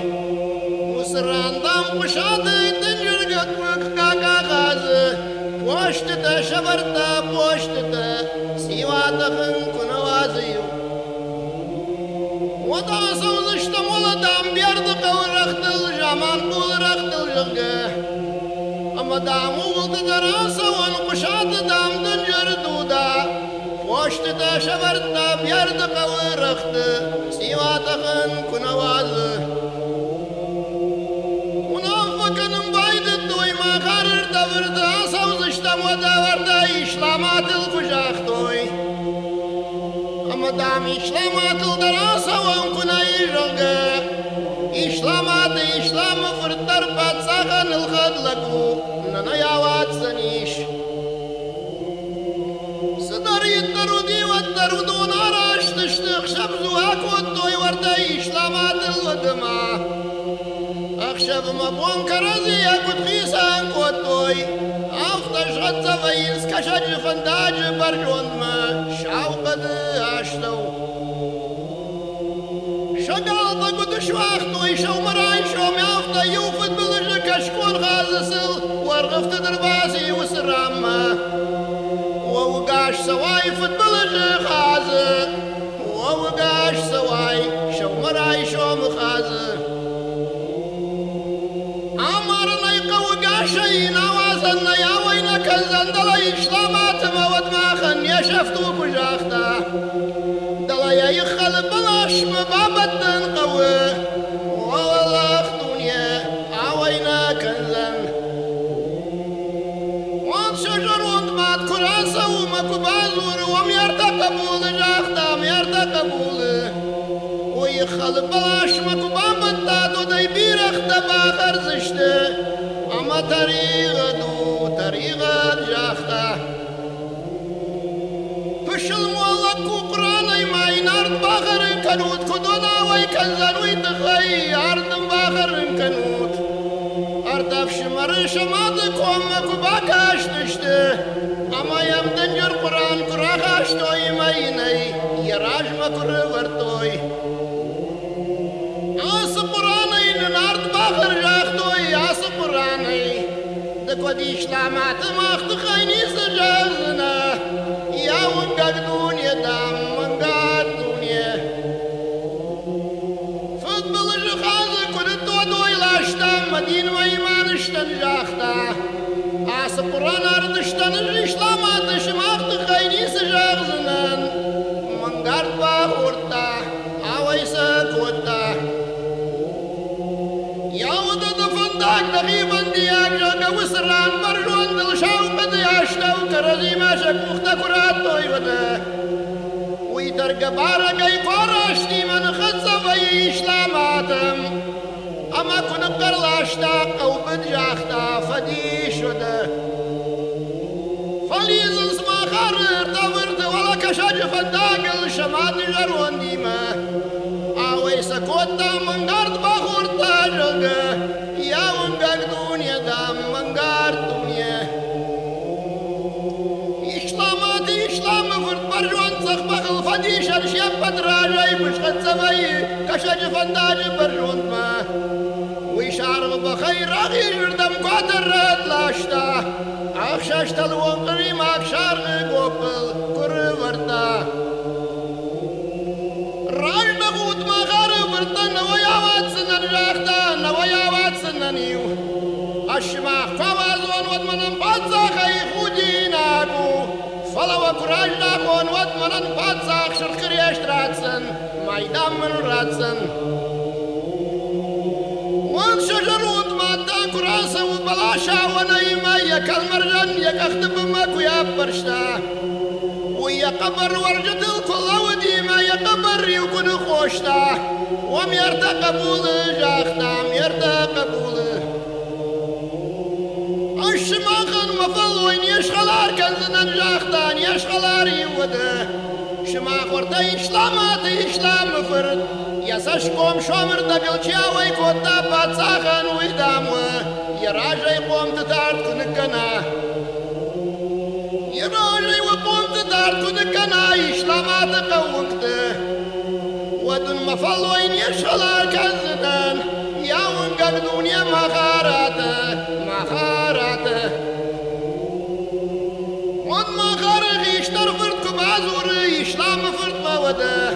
وسراندام قشادي تنجرقت وكاكا غاز بوشتتا شبرتا بوشتتا سيواتخن كنوازيو ودا سوزشتا مولدام بيردق ورختل جامان قول رختل جغه مدام ولد دراسة ونقشاد دام دنجر دودا واشت دا شبرت بيرد قوي رخت سيواتخن كنواز ونافقن بايد الدوي ما قرر دورد سوزشت مودا ورد إشلامات الفجاختوي مدام إشلامات الدراسة ونكنا يجرق إشلامات إشلام فرطر باتساخن الخدلكو أنا يا واتسنيش صدر يترودي والترودون عراش تشتق شبزوهاك والدوي وردايش لامات الودما أخشب مبون كرزي أكد خيسان والدوي أفتش غد زفاينس كشج فنداج برجون ما شعوقد أشلو شقال قد شواختوي شو مراي شو ميافتا يوفد بلجك أشكون غازسل ورغفت درباسي وسرامة ووقاش سواي فد بلجك غازل ووقاش سواي شو مراي شو مخازل عمرنا يقوقاشي نوازنا يا وينك الزندلي شلامات موت ماخن يشفتو بجاختا بلاش مبابدن قوي والله دنيا عوينا كنزن وان شجر وان مات كراسة وما كبالور وم يرتقبول جاختام يرتقبول ويخل بلاش ما كبابدن دو دي بيرخ تباخر زشته اما طريقة دو طريقة جاخته فشل مولك وقراني ما ينارد باخر كنوت كدونا ويكنزن ويتغي عرض باخر كنوت أردف شمر شماد كومك وباكاش تشته أما يمدنجر قران كراخاش توي ما يني يراج مكر ورتوي آس قراني نارد باخر جاختوي آس قراني دكو دي إسلامات ماخت خيني سجازنا يا ونقاق دنيا دام ونقاق دنيا فضل جخازة كنت ودوي لاشتا مدين ويمان اشتن جاختا آس قرآن أرد اشتن الإسلامات شماخت خيني سجازنا ونقاق باخورتا عويسا كوتا يا ودد فندق دقيبا دياك جاك وسران برجوان دل شاوق دياشتا وكرزي ما شكوختا كراتوي وده ويترق بارقاي فارشتي من خدسة في إسلاماتم أما كن قرلاشتا قوبد جاختا فديش وده فليز اسما خرر تفرت ولا كشاج فندق الشمات جرون ديما آويسا كوتا من قرد باخورتا جلقه يا ونقاق دنيا دام من قرد دنيا إسلام فرد برجوان صخبخ الفديش الشيب بدراجي بشخد سبي كشاج فنداج برجوان ما ويشعر بخير أغي جردم قادر رد لاشتا أخشاشت الوقري ماك شارغ قوبل كر ورتا راج نغوت ما غارب ورطن وياوات سنن جاختا نوياوات سننيو أشماخ فوازون ودمنن باتساخ خوديناكو فلو كراج ناخون ودمنن باتساخ شركريش راتسن مايدام من راتسن وان شجر ودماتا كراسة وبلاشا ونايما يك المرجن يك اختب ماكو يا برشتا ويا قبر ورجد الكل وديما يا قبر يكون خوشتا وم يرتقبول جاختام يرتقبول الشماخن مفل وين يشغلار كنزنا جاختان يشغلار يوده شماخ ورتا إسلامات إسلام فرد يساشكم شامر دقلشيا ويكوتا باتساخن ويداموه يراجي قوم تتارد كنكنا يراجي وقوم تتارد كنكنا إسلامات قوكته ودن مفل وين يشغلار كنزنا يا ونقاق دنيا مخاراته مخاراته ون مخارغ يشتر فرد كبازور إسلام فرد موده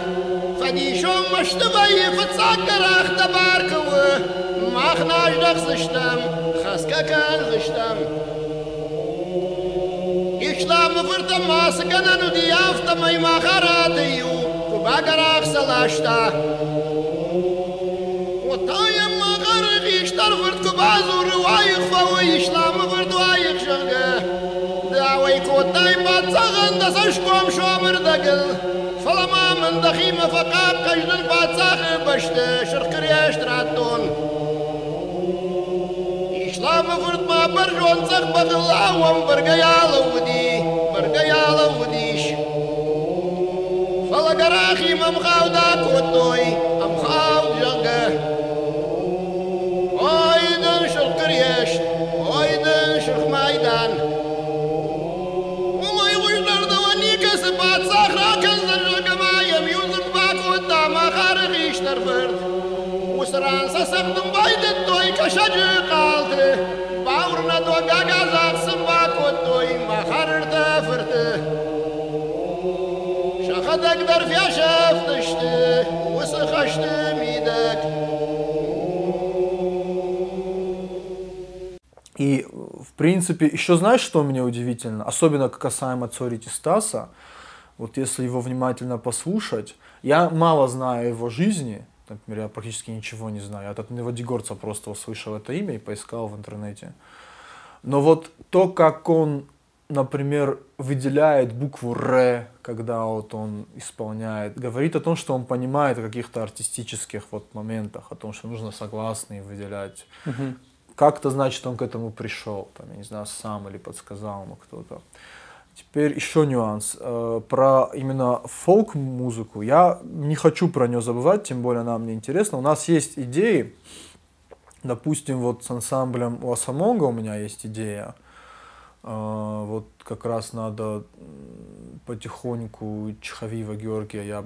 فديشون مشتبه فتساكر اختبار كوه ماخناش دخ زشتم خسكا كان زشتم إسلام فرد ماسكنا نديافت مي مخاراتيو كباقر اخسلاشتا وطايم مخارغ يشتر فرد كبازور وايخ فوي إسلام فرد وايخ شغه دعوي كوتاي باتساغن دسشكم شومر دقل فلما من دخيم فقاب قجدن باتساغ بشت شركرياش تراتون إسلام فرد ما برجون سخ بغلاوم برقيالو وديش فلقراخي ممخاو دا كوتوي أمخاو جنگه أيدن شركرياش أيدن شرخ مايدان وما يوجدر دواني كسبات صاخرا كنزل جقما يميوزن باكو الداما خارغ يشتر فرد وسران سسخدم بايد الدوي كشج قالته باورنا دوغا غازاق سنباكو الدوي ما خارر تفرته شخدك درفيا شفتشته وسخشت ميدك. И, в принципе, еще знаешь, что мне удивительно? Особенно касаемо Цорити Стаса. вот если его внимательно послушать, я мало знаю о его жизни, например, я практически ничего не знаю, я от одного Дигорца просто услышал это имя и поискал в интернете. Но вот то, как он, например, выделяет букву «р», когда вот он исполняет, говорит о том, что он понимает о каких-то артистических вот моментах, о том, что нужно согласные выделять. Как-то, значит, он к этому пришел, там, я не знаю, сам или подсказал ему кто-то. Теперь еще нюанс. Про именно фолк-музыку я не хочу про нее забывать, тем более она мне интересна. У нас есть идеи, допустим, вот с ансамблем Ласамонга у меня есть идея. Вот как раз надо потихоньку Чхавива Георгия я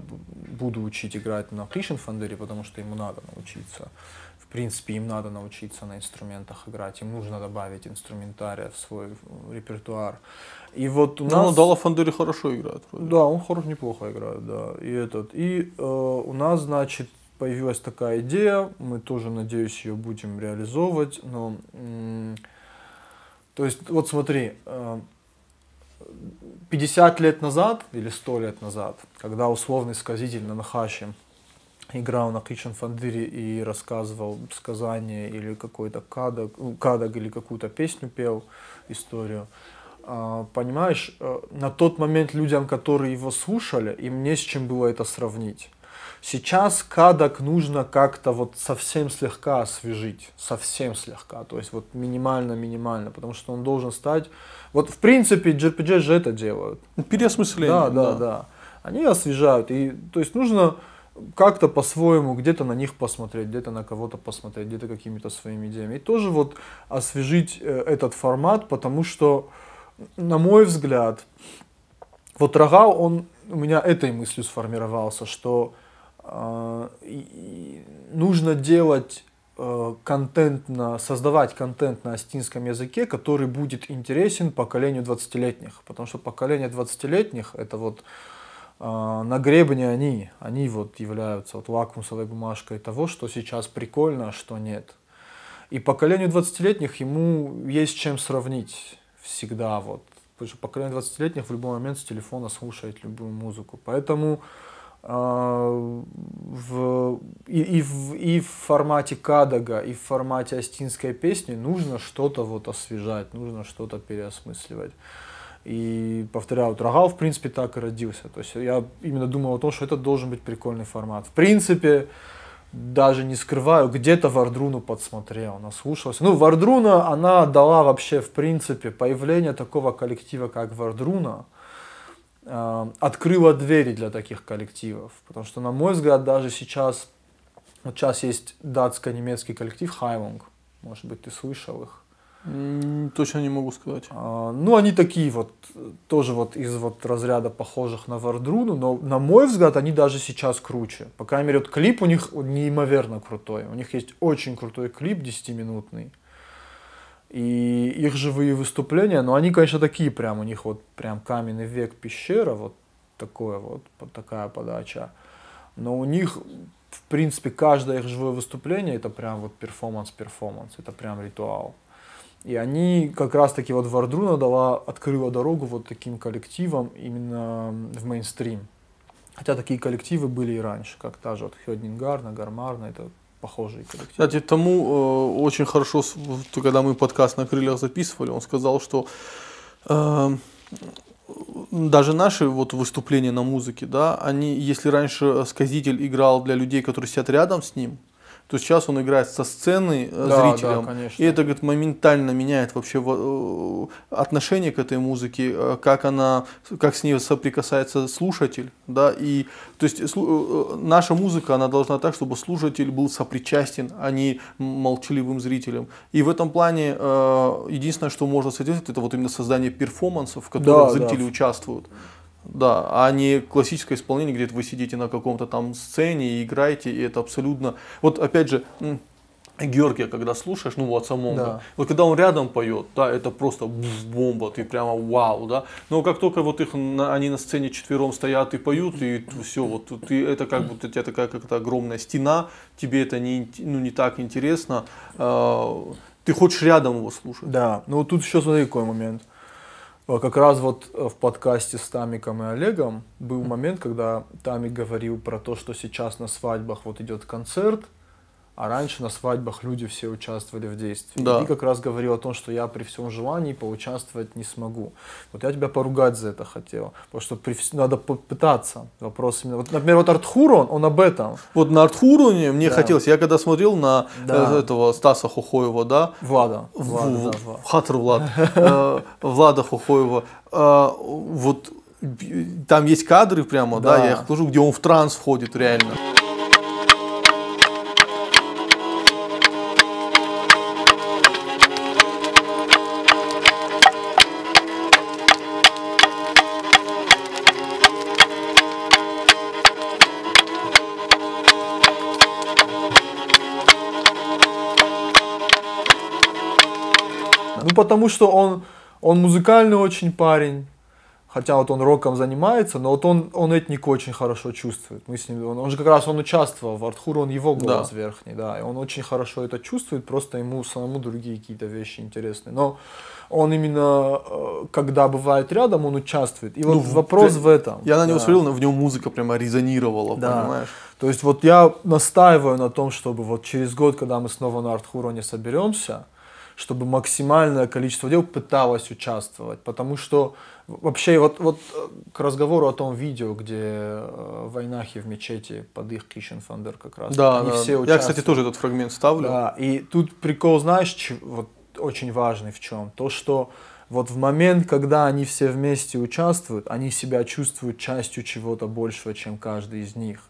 буду учить играть на кишинфандере, потому что ему надо научиться. В принципе, им надо научиться на инструментах играть, им нужно добавить инструментария в свой репертуар. И вот у нас... Ну, Дала Фандери хорошо играет. Вроде. Да, он неплохо играет, да. И у нас, значит, появилась такая идея, мы тоже, надеюсь, ее будем реализовывать, но... То есть, вот смотри, 50 лет назад или 100 лет назад, когда условный сказитель на Нахаши играл на кишинфандере и рассказывал сказание или какой-то кадаг или какую-то песню пел, историю, понимаешь, на тот момент людям, которые его слушали, им не с чем было это сравнить. Сейчас кадаг нужно как-то вот совсем слегка освежить, совсем слегка, то есть вот минимально, потому что он должен стать, вот в принципе JRPG же это делают. Переосмысление. Да. Они освежают, и то есть нужно как-то по-своему где-то на них посмотреть, где-то на кого-то посмотреть, где-то какими-то своими идеями. И тоже вот освежить этот формат, потому что, на мой взгляд, вот Рагал, он у меня этой мыслью сформировался, что нужно делать создавать контент на астинском языке, который будет интересен поколению 20-летних. Потому что поколение 20-летних это вот на гребне они вот являются вот лакмусовой бумажкой того, что сейчас прикольно, а что нет. И поколению 20-летних ему есть чем сравнить всегда. Вот. Потому что поколение 20-летних в любой момент с телефона слушает любую музыку. Поэтому и в формате кадага, и в формате астинской песни нужно что-то вот освежать, нужно что-то переосмысливать. И повторяю, вот Рагал в принципе так и родился. То есть я именно думал о том, что это должен быть прикольный формат. В принципе, даже не скрываю, где-то Вардруну подсмотрел, наслушался. Ну, Вардруна, она дала вообще, в принципе, появление такого коллектива, как Вардруна, открыла двери для таких коллективов. Потому что, на мой взгляд, даже сейчас, вот сейчас есть датско-немецкий коллектив Хайлунг. Может быть, ты слышал их? Точно не могу сказать. Ну, они такие вот, тоже вот из вот разряда похожих на Вардруну, но, на мой взгляд, они даже сейчас круче. По крайней мере, вот клип у них неимоверно крутой. У них есть очень крутой клип, 10-минутный. И их живые выступления, но они, конечно, такие прям, у них вот прям каменный век, пещера, вот такая подача. Но у них, в принципе, каждое их живое выступление, это прям вот перформанс, это прям ритуал. И они как раз таки вот Вардруна открыла дорогу вот таким коллективам именно в мейнстрим. Хотя такие коллективы были и раньше, как та же вот Хёднингарна, Гармарна, это похожие коллективы. Кстати, тому очень хорошо, когда мы подкаст на крыльях записывали, он сказал, что даже наши вот выступления на музыке, да, они, если раньше сказитель играл для людей, которые сидят рядом с ним, то сейчас он играет со сцены зрителям. Да, и это, говорит, моментально меняет вообще отношение к этой музыке, как с ней соприкасается слушатель. Да? И, то есть наша музыка, она должна так, чтобы слушатель был сопричастен, а не молчаливым зрителем. И в этом плане единственное, что можно содействовать, это вот именно создание перформансов, в которых зрители участвуют. Да, а не классическое исполнение, где вы сидите на каком-то там сцене и играете, и это абсолютно... Вот опять же, Георгия, когда слушаешь, ну вот Самонга, вот когда он рядом поет, да, это просто бомба, ты прямо вау, да. Но как только вот они на сцене четвером стоят и поют, и все, вот это как будто у тебя такая какая-то огромная стена, тебе это не так интересно, ты хочешь рядом его слушать. Да, ну вот тут еще смотри какой момент. Как раз вот в подкасте с Тамиком и Олегом был момент, когда Тамик говорил про то, что сейчас на свадьбах вот идет концерт, а раньше на свадьбах люди все участвовали в действии. Да. И ты как раз говорил о том, что я при всем желании поучаствовать не смогу. Вот я тебя поругать за это хотел, потому что надо попытаться. Вопрос именно. Вот, например, вот Артхурон, он об этом. Вот на Артхуроне мне Да. хотелось, я когда смотрел на Да. этого Стаса Хохоева, да, Влада. Хатр Влад, Влада Хохоева, вот там есть кадры прямо, да, Да. я их покажу, где он в транс входит реально. Ну, потому что он музыкальный очень парень, хотя вот он роком занимается, но вот он этнику очень хорошо чувствует. Мы с ним, он же как раз он участвовал в Артхуре, он его голос верхний, да, и он очень хорошо это чувствует, просто ему самому другие какие-то вещи интересны. Но он именно, когда бывает рядом, он участвует. И вот вопрос в этом. Я на него смотрел, в нем музыка прямо резонировала, Да. понимаешь? То есть вот я настаиваю на том, чтобы вот через год, когда мы снова на Артхуроне соберемся, чтобы максимальное количество дел пыталось участвовать. Потому что вообще вот к разговору о том видео, где в Айнахе в мечети под их Кишин Фандер как раз. Да, они да. все Я, участвуют. кстати, тоже этот фрагмент ставлю. Да, и тут прикол, знаешь, вот очень важный в чем? То, что вот в момент, когда они все вместе участвуют, они себя чувствуют частью чего-то большего, чем каждый из них.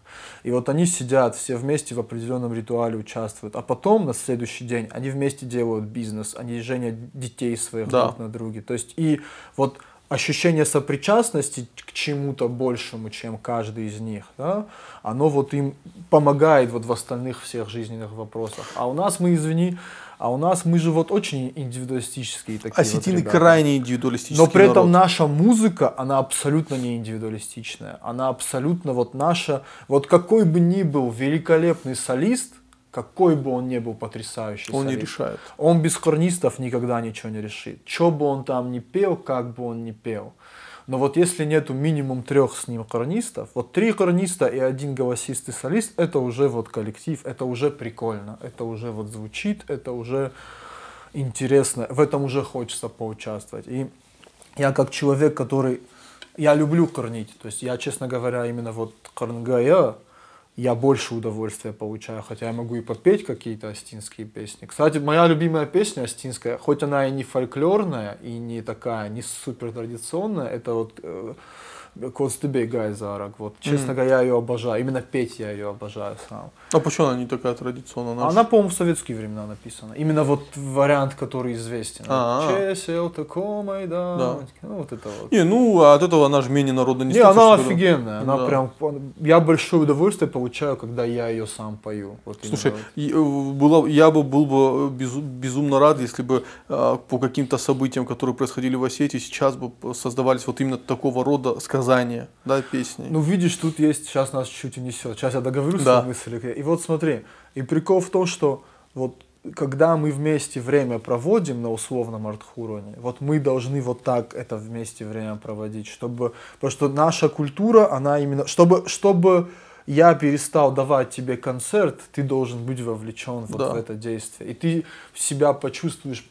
И вот они сидят все вместе в определенном ритуале участвуют, а потом на следующий день они вместе делают бизнес, они женят детей своих друг на друге. То есть и вот ощущение сопричастности к чему-то большему, чем каждый из них, да, оно вот им помогает вот в остальных всех жизненных вопросах. А у нас мы, извини, мы же вот очень индивидуалистические такие. Осетины вот ребята. крайне индивидуалистический Но при этом народ. наша музыка, она абсолютно не индивидуалистичная. Она абсолютно вот наша, вот какой бы ни был великолепный солист, какой бы он ни был потрясающий Он не солист, решает. он без хорнистов никогда ничего не решит. Что бы он там ни пел, как бы он ни пел. Но вот если нету минимум 3 с ним хорнистов, вот 3 хорниста и 1 голосист и солист, это уже вот коллектив, это уже прикольно, это уже вот звучит, это уже интересно, в этом уже хочется поучаствовать. И я как человек, который, я люблю хорнить, то есть я, честно говоря, именно вот хорнгая, я больше удовольствия получаю, хотя я могу и попеть какие-то остинские песни. Кстати, моя любимая песня остинская, хоть она и не фольклорная, и не такая, не супер традиционная, это вот Костыбей Гайзарак. Вот, честно говоря, я ее обожаю. Именно петь я ее обожаю сам. А почему она не такая традиционная? Она, по-моему, в советские времена написана. Именно вот вариант, который известен. Чесел тако майдан. Ну, вот это вот. Не, ну, а от этого она же менее народно не Не, слышится, она что ли? офигенная. Она прям... Я большое удовольствие получаю, когда я ее сам пою. Вот Слушай, вот. я был бы безумно рад, если бы по каким-то событиям, которые происходили в Осетии, сейчас бы создавались вот именно такого рода сказания, да, песни. Ну, видишь, тут есть, сейчас нас чуть унесет. Сейчас я договорю Да. свою мысль. И вот смотри, и прикол в том, что вот когда мы вместе время проводим на условном Артхуроне, вот мы должны вот так это вместе время проводить, чтобы, потому что наша культура, она именно, чтобы я перестал давать тебе концерт, ты должен быть вовлечен вот в это действие. И ты себя почувствуешь,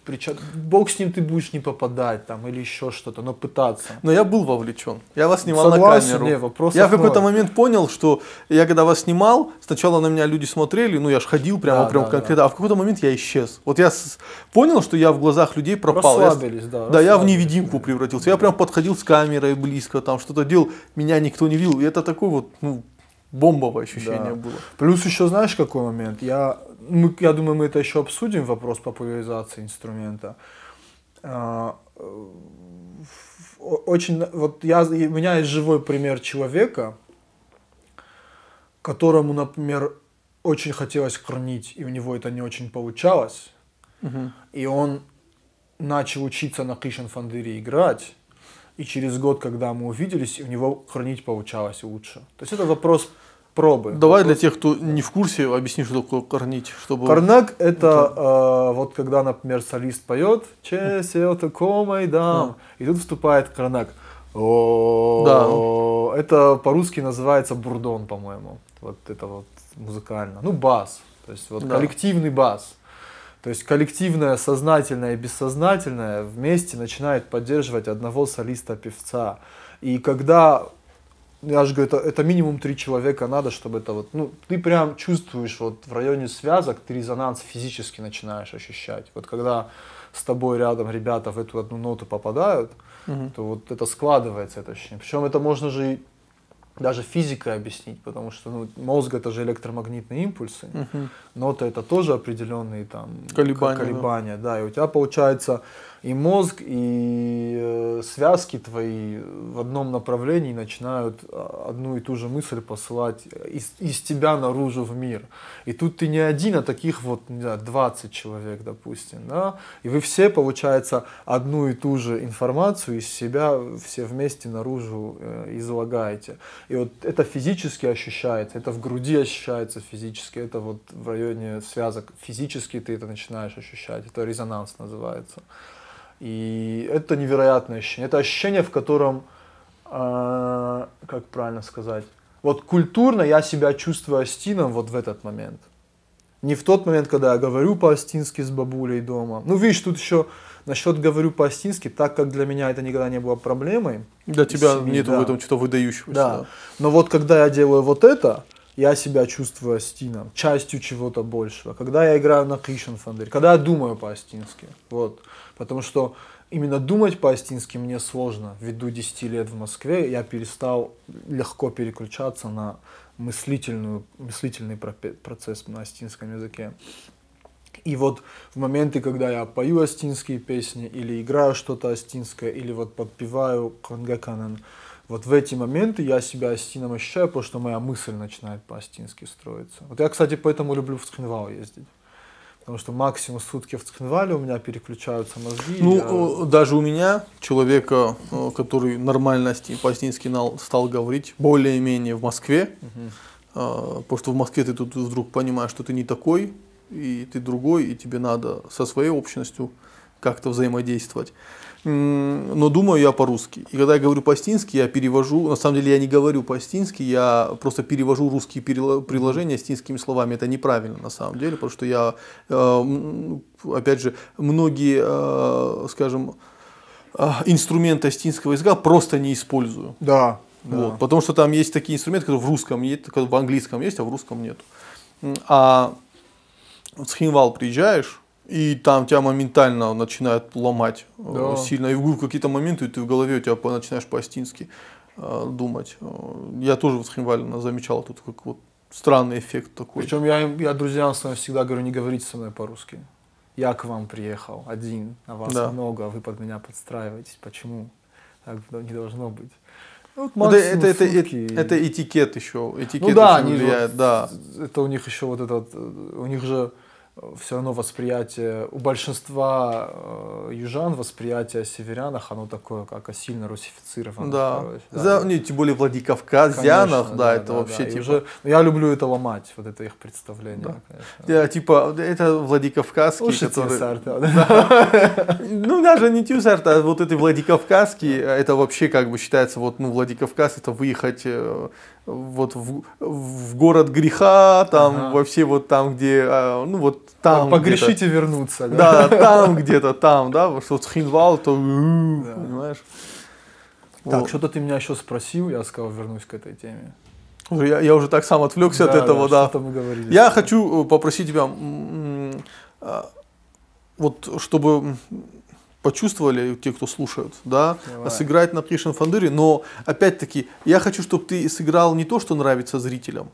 бог с ним, ты будешь не попадать там или еще что-то, но пытаться. Но я был вовлечен. Я вас снимал Согласен, на камеру. не, вопрос Я в основной. какой-то момент понял, что я когда вас снимал, сначала на меня люди смотрели, ну я ж ходил прямо конкретно, а в какой-то момент я исчез. Вот я понял, что я в глазах людей пропал. Расслабились, Да, я в невидимку превратился. Я прям подходил с камерой близко, там что-то делал, меня никто не видел. И это такой вот, ну, бомбовое ощущение было. Плюс еще знаешь какой момент? Я думаю, мы это еще обсудим, вопрос популяризации инструмента. Очень, вот у меня есть живой пример человека, которому, например, очень хотелось хорнить, и у него это не очень получалось. И он начал учиться на Кишин Фандыре играть. И через год, когда мы увиделись, у него хорнить получалось лучше. То есть это вопрос пробы. Давай для тех, кто не в курсе, объясни, что такое корнить. Чтобы... Корнак это вот когда, например, солист поет «Чесел комой дам», и тут вступает корнак. Это по-русски называется бурдон, по-моему. Вот это вот музыкально. Ну, бас. То есть вот коллективный бас. То есть коллективное, сознательное и бессознательное вместе начинает поддерживать одного солиста-певца. И когда, я же говорю, это минимум 3 человека надо, чтобы это вот, ну, ты прям чувствуешь вот в районе связок, ты резонанс физически начинаешь ощущать. Вот когда с тобой рядом ребята в эту одну ноту попадают, то вот это складывается, это ощущение. Причем это можно же и даже физикой объяснить, потому что ну, мозг это же электромагнитные импульсы, ноты это тоже определенные там колебания, да, и у тебя получается и мозг, и связки твои в одном направлении начинают одну и ту же мысль посылать из тебя наружу в мир. И тут ты не один, а таких вот, не знаю, 20 человек, допустим, да, и вы все, получается, одну и ту же информацию из себя все вместе наружу излагаете. И вот это физически ощущается, это в груди ощущается физически, это вот в районе связок физически ты это начинаешь ощущать, это резонанс называется. И это невероятное ощущение. Это ощущение, в котором, как правильно сказать, вот культурно я себя чувствую астином вот в этот момент. Не в тот момент, когда я говорю по-астински с бабулей дома. Ну, видишь, тут еще насчет говорю по-астински, так как для меня это никогда не было проблемой. Для тебя нету в этом что-то выдающегося. Да. Но вот когда я делаю вот это, я себя чувствую астином, частью чего-то большего. Когда я играю на кишинфандере, когда я думаю по-астински. Вот. Потому что именно думать по-астински мне сложно. Ввиду 10 лет в Москве я перестал легко переключаться на мыслительный процесс на астинском языке. И вот в моменты, когда я пою астинские песни, или играю что-то астинское, или вот подпеваю конгаканан, вот в эти моменты я себя астином ощущаю, потому что моя мысль начинает по-астински строиться. Вот я, кстати, поэтому люблю в Цхинвал ездить. Потому что максимум сутки в Цхинвале у меня переключаются мозги. Ну, даже у меня, человека, который нормально по-астински стал говорить, более-менее в Москве, потому что в Москве ты тут вдруг понимаешь, что ты не такой, и ты другой, и тебе надо со своей общностью как-то взаимодействовать. Но думаю я по-русски. И когда я говорю по-астински, я перевожу, на самом деле я не говорю по-астински, я просто перевожу русские предложения астинскими словами. Это неправильно на самом деле, потому что я, опять же, многие, скажем, инструменты астинского языка просто не использую. Да. Вот, да. Потому что там есть такие инструменты, которые в русском есть, в английском есть, а в русском нет. А в Цхинвал приезжаешь, и там тебя моментально начинают ломать сильно. И в какие-то моменты ты в голове у тебя начинаешь по-астински думать. Я тоже в Цхинвале замечал тут как вот странный эффект такой. Причем я друзьям своим всегда говорю, не говорите со мной по-русски. Я к вам приехал один, а вас много, а вы под меня подстраиваетесь. Почему? Так не должно быть. Вот это этикет еще. Этикет влияет, да. Это у них еще вот этот, у них же все равно восприятие, у большинства южан восприятие о северянах, оно такое, как о сильно русифицированных. Да, тем более владикавказянах, да, это вообще типа... Уже, я люблю это ломать, вот это их представление. Да, типа, это владикавказские, которые... Ну, даже не тюсарт, а вот эти владикавказские, это вообще как бы считается, вот, ну, Владикавказ, это выехать вот в город греха, там, вообще вот там, где, ну, вот там погрешить и вернуться. Да, там где-то, там, да, потому что Цхинвал, то, понимаешь. Так, что-то ты меня еще спросил, я сказал, вернусь к этой теме. Я уже так сам отвлекся от этого, да. Мы говорили. Я хочу попросить тебя, вот, чтобы почувствовали те, кто слушают, да, сыграть на кишинфандере, но опять-таки я хочу, чтобы ты сыграл не то, что нравится зрителям,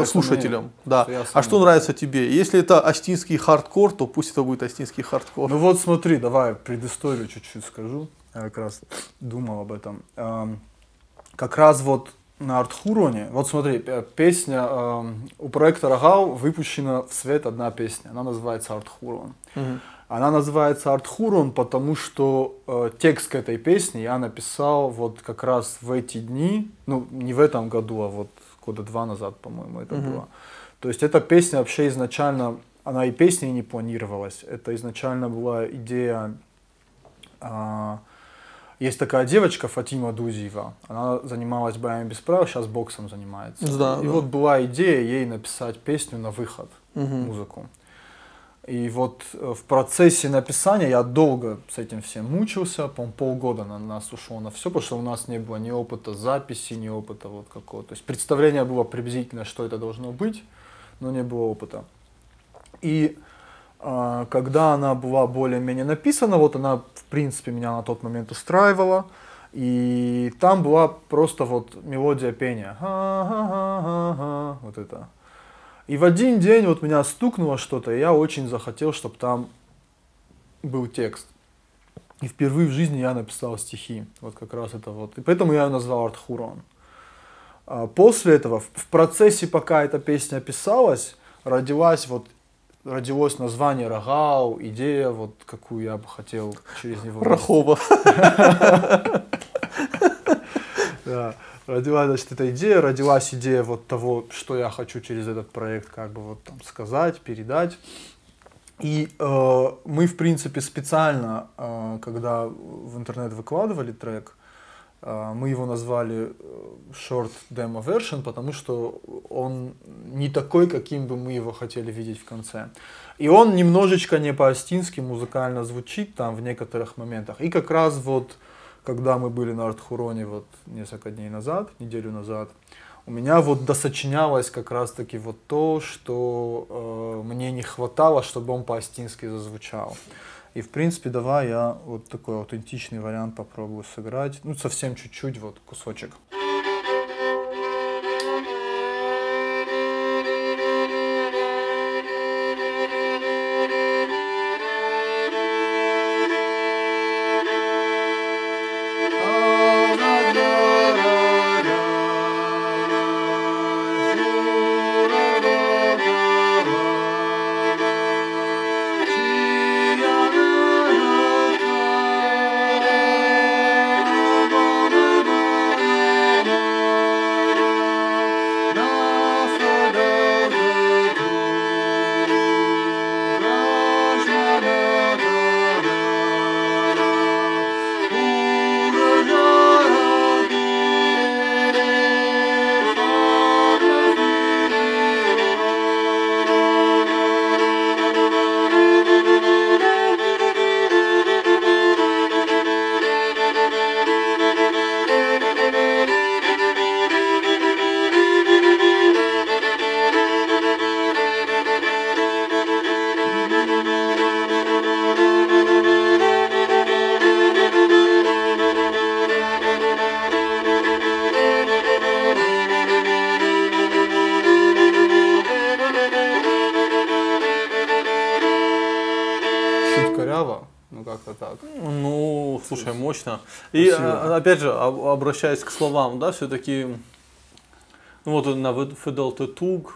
слушателям, да, а что нравится тебе. Если это астинский хардкор, то пусть это будет астинский хардкор. Ну вот смотри, давай предысторию чуть-чуть скажу. Я как раз думал об этом. Как раз вот на Артхуроне, вот смотри, песня у проекта Рогал выпущена в свет одна песня, она называется Артхурон. Она называется Артхурон, потому что текст к этой песне я написал вот как раз в эти дни, ну не в этом году, а вот года 2 назад, по-моему, это было. То есть эта песня вообще изначально, она и песней не планировалась. Это изначально была идея... Есть такая девочка Фатима Дузиева, она занималась боями без правил, сейчас боксом занимается. Да, и вот была идея ей написать песню на выход, музыку. И вот в процессе написания я долго с этим всем мучился, по-моему, полгода на нас ушло на все, потому что у нас не было ни опыта записи, ни опыта вот какого-то. То есть представление было приблизительно, что это должно быть, но не было опыта. И когда она была более-менее написана, вот она, в принципе, меня на тот момент устраивала, и там была просто вот мелодия пения. Вот это. И в один день вот меня стукнуло что-то, и я очень захотел, чтобы там был текст. И впервые в жизни я написал стихи. Вот как раз это вот. И поэтому я ее назвал Артхурон. После этого, в процессе, пока эта песня писалась, родилось название Рагау, идея, вот какую я бы хотел через него... Рахова. Да. Родилась эта идея, родилась идея вот того, что я хочу через этот проект как бы вот там сказать, передать. И мы, в принципе, специально, когда в интернет выкладывали трек, мы его назвали Short Demo Version, потому что он не такой, каким бы мы его хотели видеть в конце. И он немножечко не по-астински музыкально звучит там в некоторых моментах. И как раз вот когда мы были на Артхуроне вот несколько дней назад, неделю назад, у меня вот досочинялось как раз-таки вот то, что мне не хватало, чтобы он по-астински зазвучал. И в принципе давай я вот такой аутентичный вариант попробую сыграть. Ну совсем чуть-чуть, вот кусочек. Ну, как-то так. Ну, слушай, мощно. И, опять же, обращаясь к словам, да, все-таки, ну, вот на Fidel Tetug,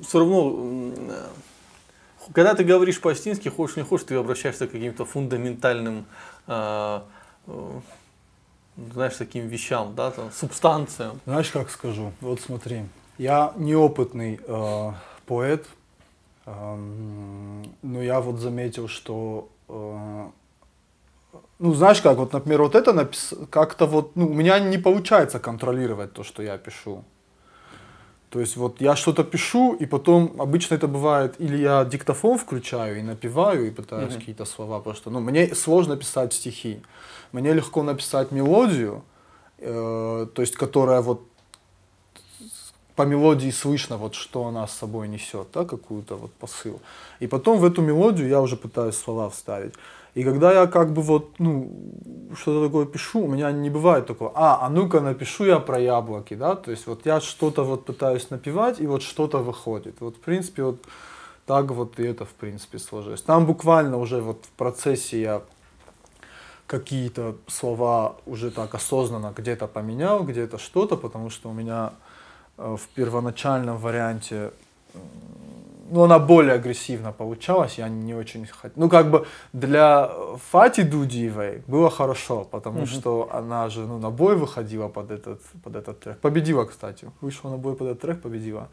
все равно, когда ты говоришь по-астински, хочешь не хочешь, ты обращаешься к каким-то фундаментальным, знаешь, таким вещам, да, там, субстанциям. Знаешь, как скажу? Вот смотри, я неопытный поэт, но я вот заметил, что, ну, знаешь как, вот, например, вот это как-то вот, ну, у меня не получается контролировать то, что я пишу. То есть вот я что-то пишу, и потом обычно это бывает, или я диктофон включаю и напеваю, и пытаюсь какие-то слова, потому что, ну, мне сложно писать стихи. Мне легко написать мелодию, то есть которая вот по мелодии слышно, вот, что она с собой несет, да, какую-то вот посыл. И потом в эту мелодию я уже пытаюсь слова вставить. И когда я как бы вот, ну, что-то такое пишу, у меня не бывает такого, а ну-ка напишу я про яблоки, да, то есть вот я что-то вот пытаюсь напевать, и вот что-то выходит. Вот в принципе вот так вот и это в принципе сложилось. Там буквально уже вот в процессе я какие-то слова уже так осознанно где-то поменял, где-то что-то, потому что у меня в первоначальном варианте ну, она более агрессивно получалась, я не очень хотел. Ну, как бы для Фати Дудиевой было хорошо, потому что она же, ну, на бой выходила под этот трек. Победила, кстати. Вышла на бой под этот трек, победила.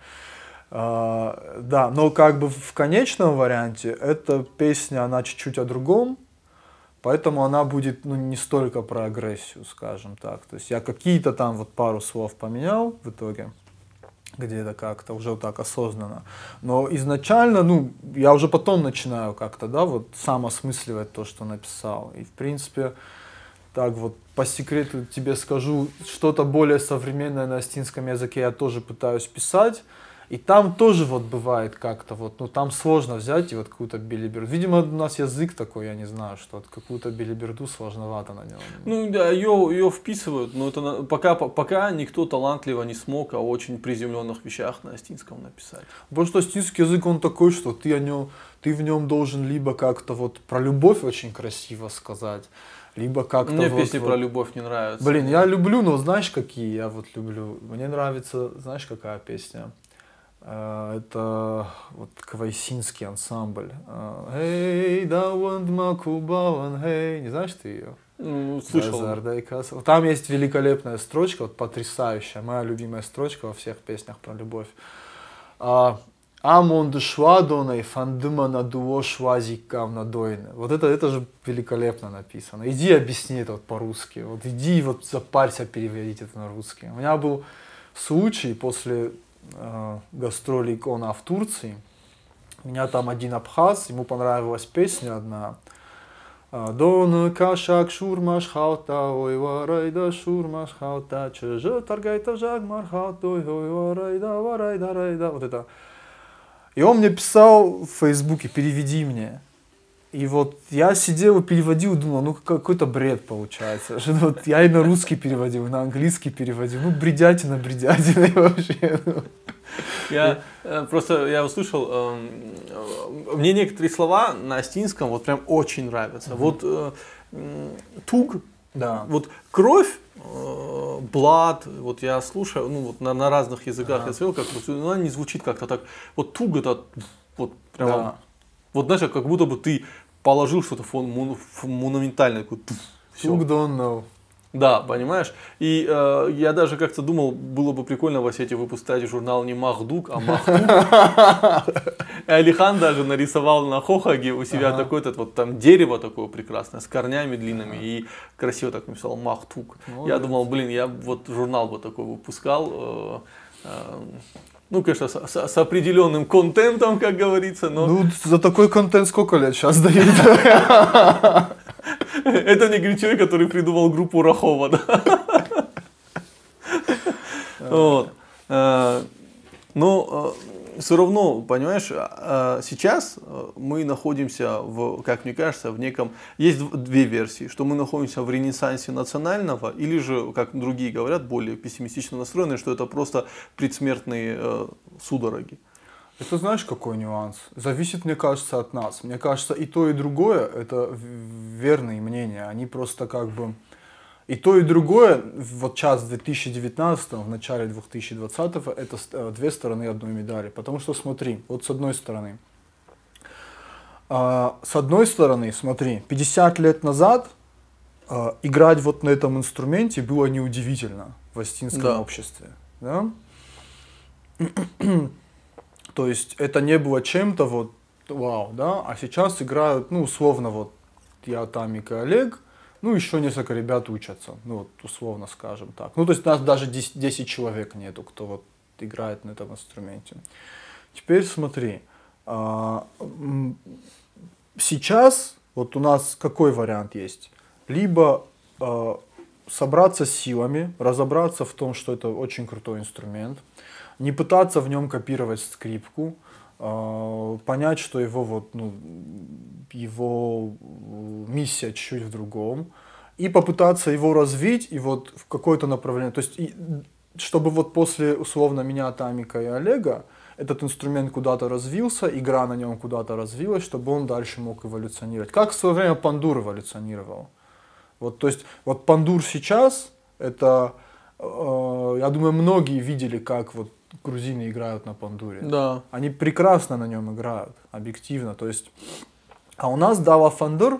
Да, но как бы в конечном варианте эта песня, она чуть-чуть о другом, поэтому она будет, ну, не столько про агрессию, скажем так. То есть я какие-то там вот пару слов поменял в итоге, где-то как-то уже так осознанно. Но изначально, ну, я уже потом начинаю как-то, да, вот сам осмысливать то, что написал. И в принципе, так вот по секрету тебе скажу, что-то более современное на астинском языке я тоже пытаюсь писать. И там тоже вот бывает как-то вот, ну там сложно взять и вот какую-то белиберду. Видимо, у нас язык такой, я не знаю, что вот какую-то белиберду сложновато на нем. Ну да, ее вписывают, но это пока никто талантливо не смог о очень приземленных вещах на астинском написать. Потому что астинский язык, он такой, что ты в нем должен либо как-то вот про любовь очень красиво сказать, либо как-то Мне вот, песни про любовь не нравятся. Блин, я люблю, но знаешь, какие я вот люблю? Мне нравится, знаешь, какая песня? Это вот квайсинский ансамбль. Эй, да вон макубалан, эй. Не знаешь ты ее? Ну, слышал. Там есть великолепная строчка, вот потрясающая, моя любимая строчка во всех песнях про любовь. Амонды швадоной фандыма надуо швазикав надойны. Вот это же великолепно написано. Иди объясни это вот по-русски. Вот иди вот запарься переводить это на русский. У меня был случай после гастролей Икона в Турции. У меня там один абхаз, ему понравилась песня одна. Дон кашак шурмаш хаута, ой варайда шурмаш хаута, чеже таргайта жаг мархаута, ой варайда варайда райда. Вот это. И он мне писал в Фейсбуке: переведи мне. И вот я сидел и переводил, думал, ну какой-то бред получается. Вот я и на русский переводил, и на английский переводил. Ну бредятина вообще. Я услышал, мне некоторые слова на астинском вот прям очень нравятся. Вот туг, да. Вот кровь, блад, вот я слушаю, ну вот на разных языках я слышал, как она не звучит как-то так. Вот туг это вот прям, да. Вот знаешь, как будто бы ты положил что-то монументальное. Туг don't know. Да, понимаешь? И я даже как-то думал, было бы прикольно в Осетии выпускать журнал не Махдук, а Махтук. И Алихан даже нарисовал на Хохаге у себя такое-то вот там дерево такое прекрасное, с корнями длинными, и красиво так написал Махтук. Я думал, блин, я вот журнал бы такой выпускал. Ну, конечно, с определенным контентом, как говорится, но... Ну, за такой контент сколько лет сейчас дают? Это не Гречой, который придумал группу Рахова, да? Вот. Но все равно, понимаешь, сейчас мы находимся как мне кажется, в неком... Есть две версии, что мы находимся в ренессансе национального, или же, как другие говорят, более пессимистично настроенные, что это просто предсмертные судороги. Это знаешь, какой нюанс? Зависит, мне кажется, от нас. Мне кажется, и то, и другое – это верные мнения. Они просто как бы... И то, и другое, вот сейчас в 2019, в начале 2020-го, это две стороны одной медали. Потому что смотри, вот с одной стороны, смотри, 50 лет назад играть вот на этом инструменте было неудивительно в астинском обществе. Да? То есть это не было чем-то вот вау, да, а сейчас играют, ну, условно, вот я, Тамик и Олег, ну, еще несколько ребят учатся, ну, вот, условно скажем так. Ну, то есть у нас даже 10 человек нету, кто вот играет на этом инструменте. Теперь смотри, сейчас вот у нас какой вариант есть? Либо собраться с силами, разобраться в том, что это очень крутой инструмент, не пытаться в нем копировать скрипку, понять, что его, вот, ну, его миссия чуть-чуть в другом, и попытаться его развить и вот в какое-то направление. То есть, чтобы вот после, условно, меня, Тамика и Олега этот инструмент куда-то развился, игра на нем куда-то развилась, чтобы он дальше мог эволюционировать. Как в свое время пандур эволюционировал. Вот, то есть, вот пандур сейчас, это, я думаю, многие видели, как вот грузины играют на пандуре. Да. Они прекрасно на нем играют, объективно. То есть, а у нас Дава Фандыр,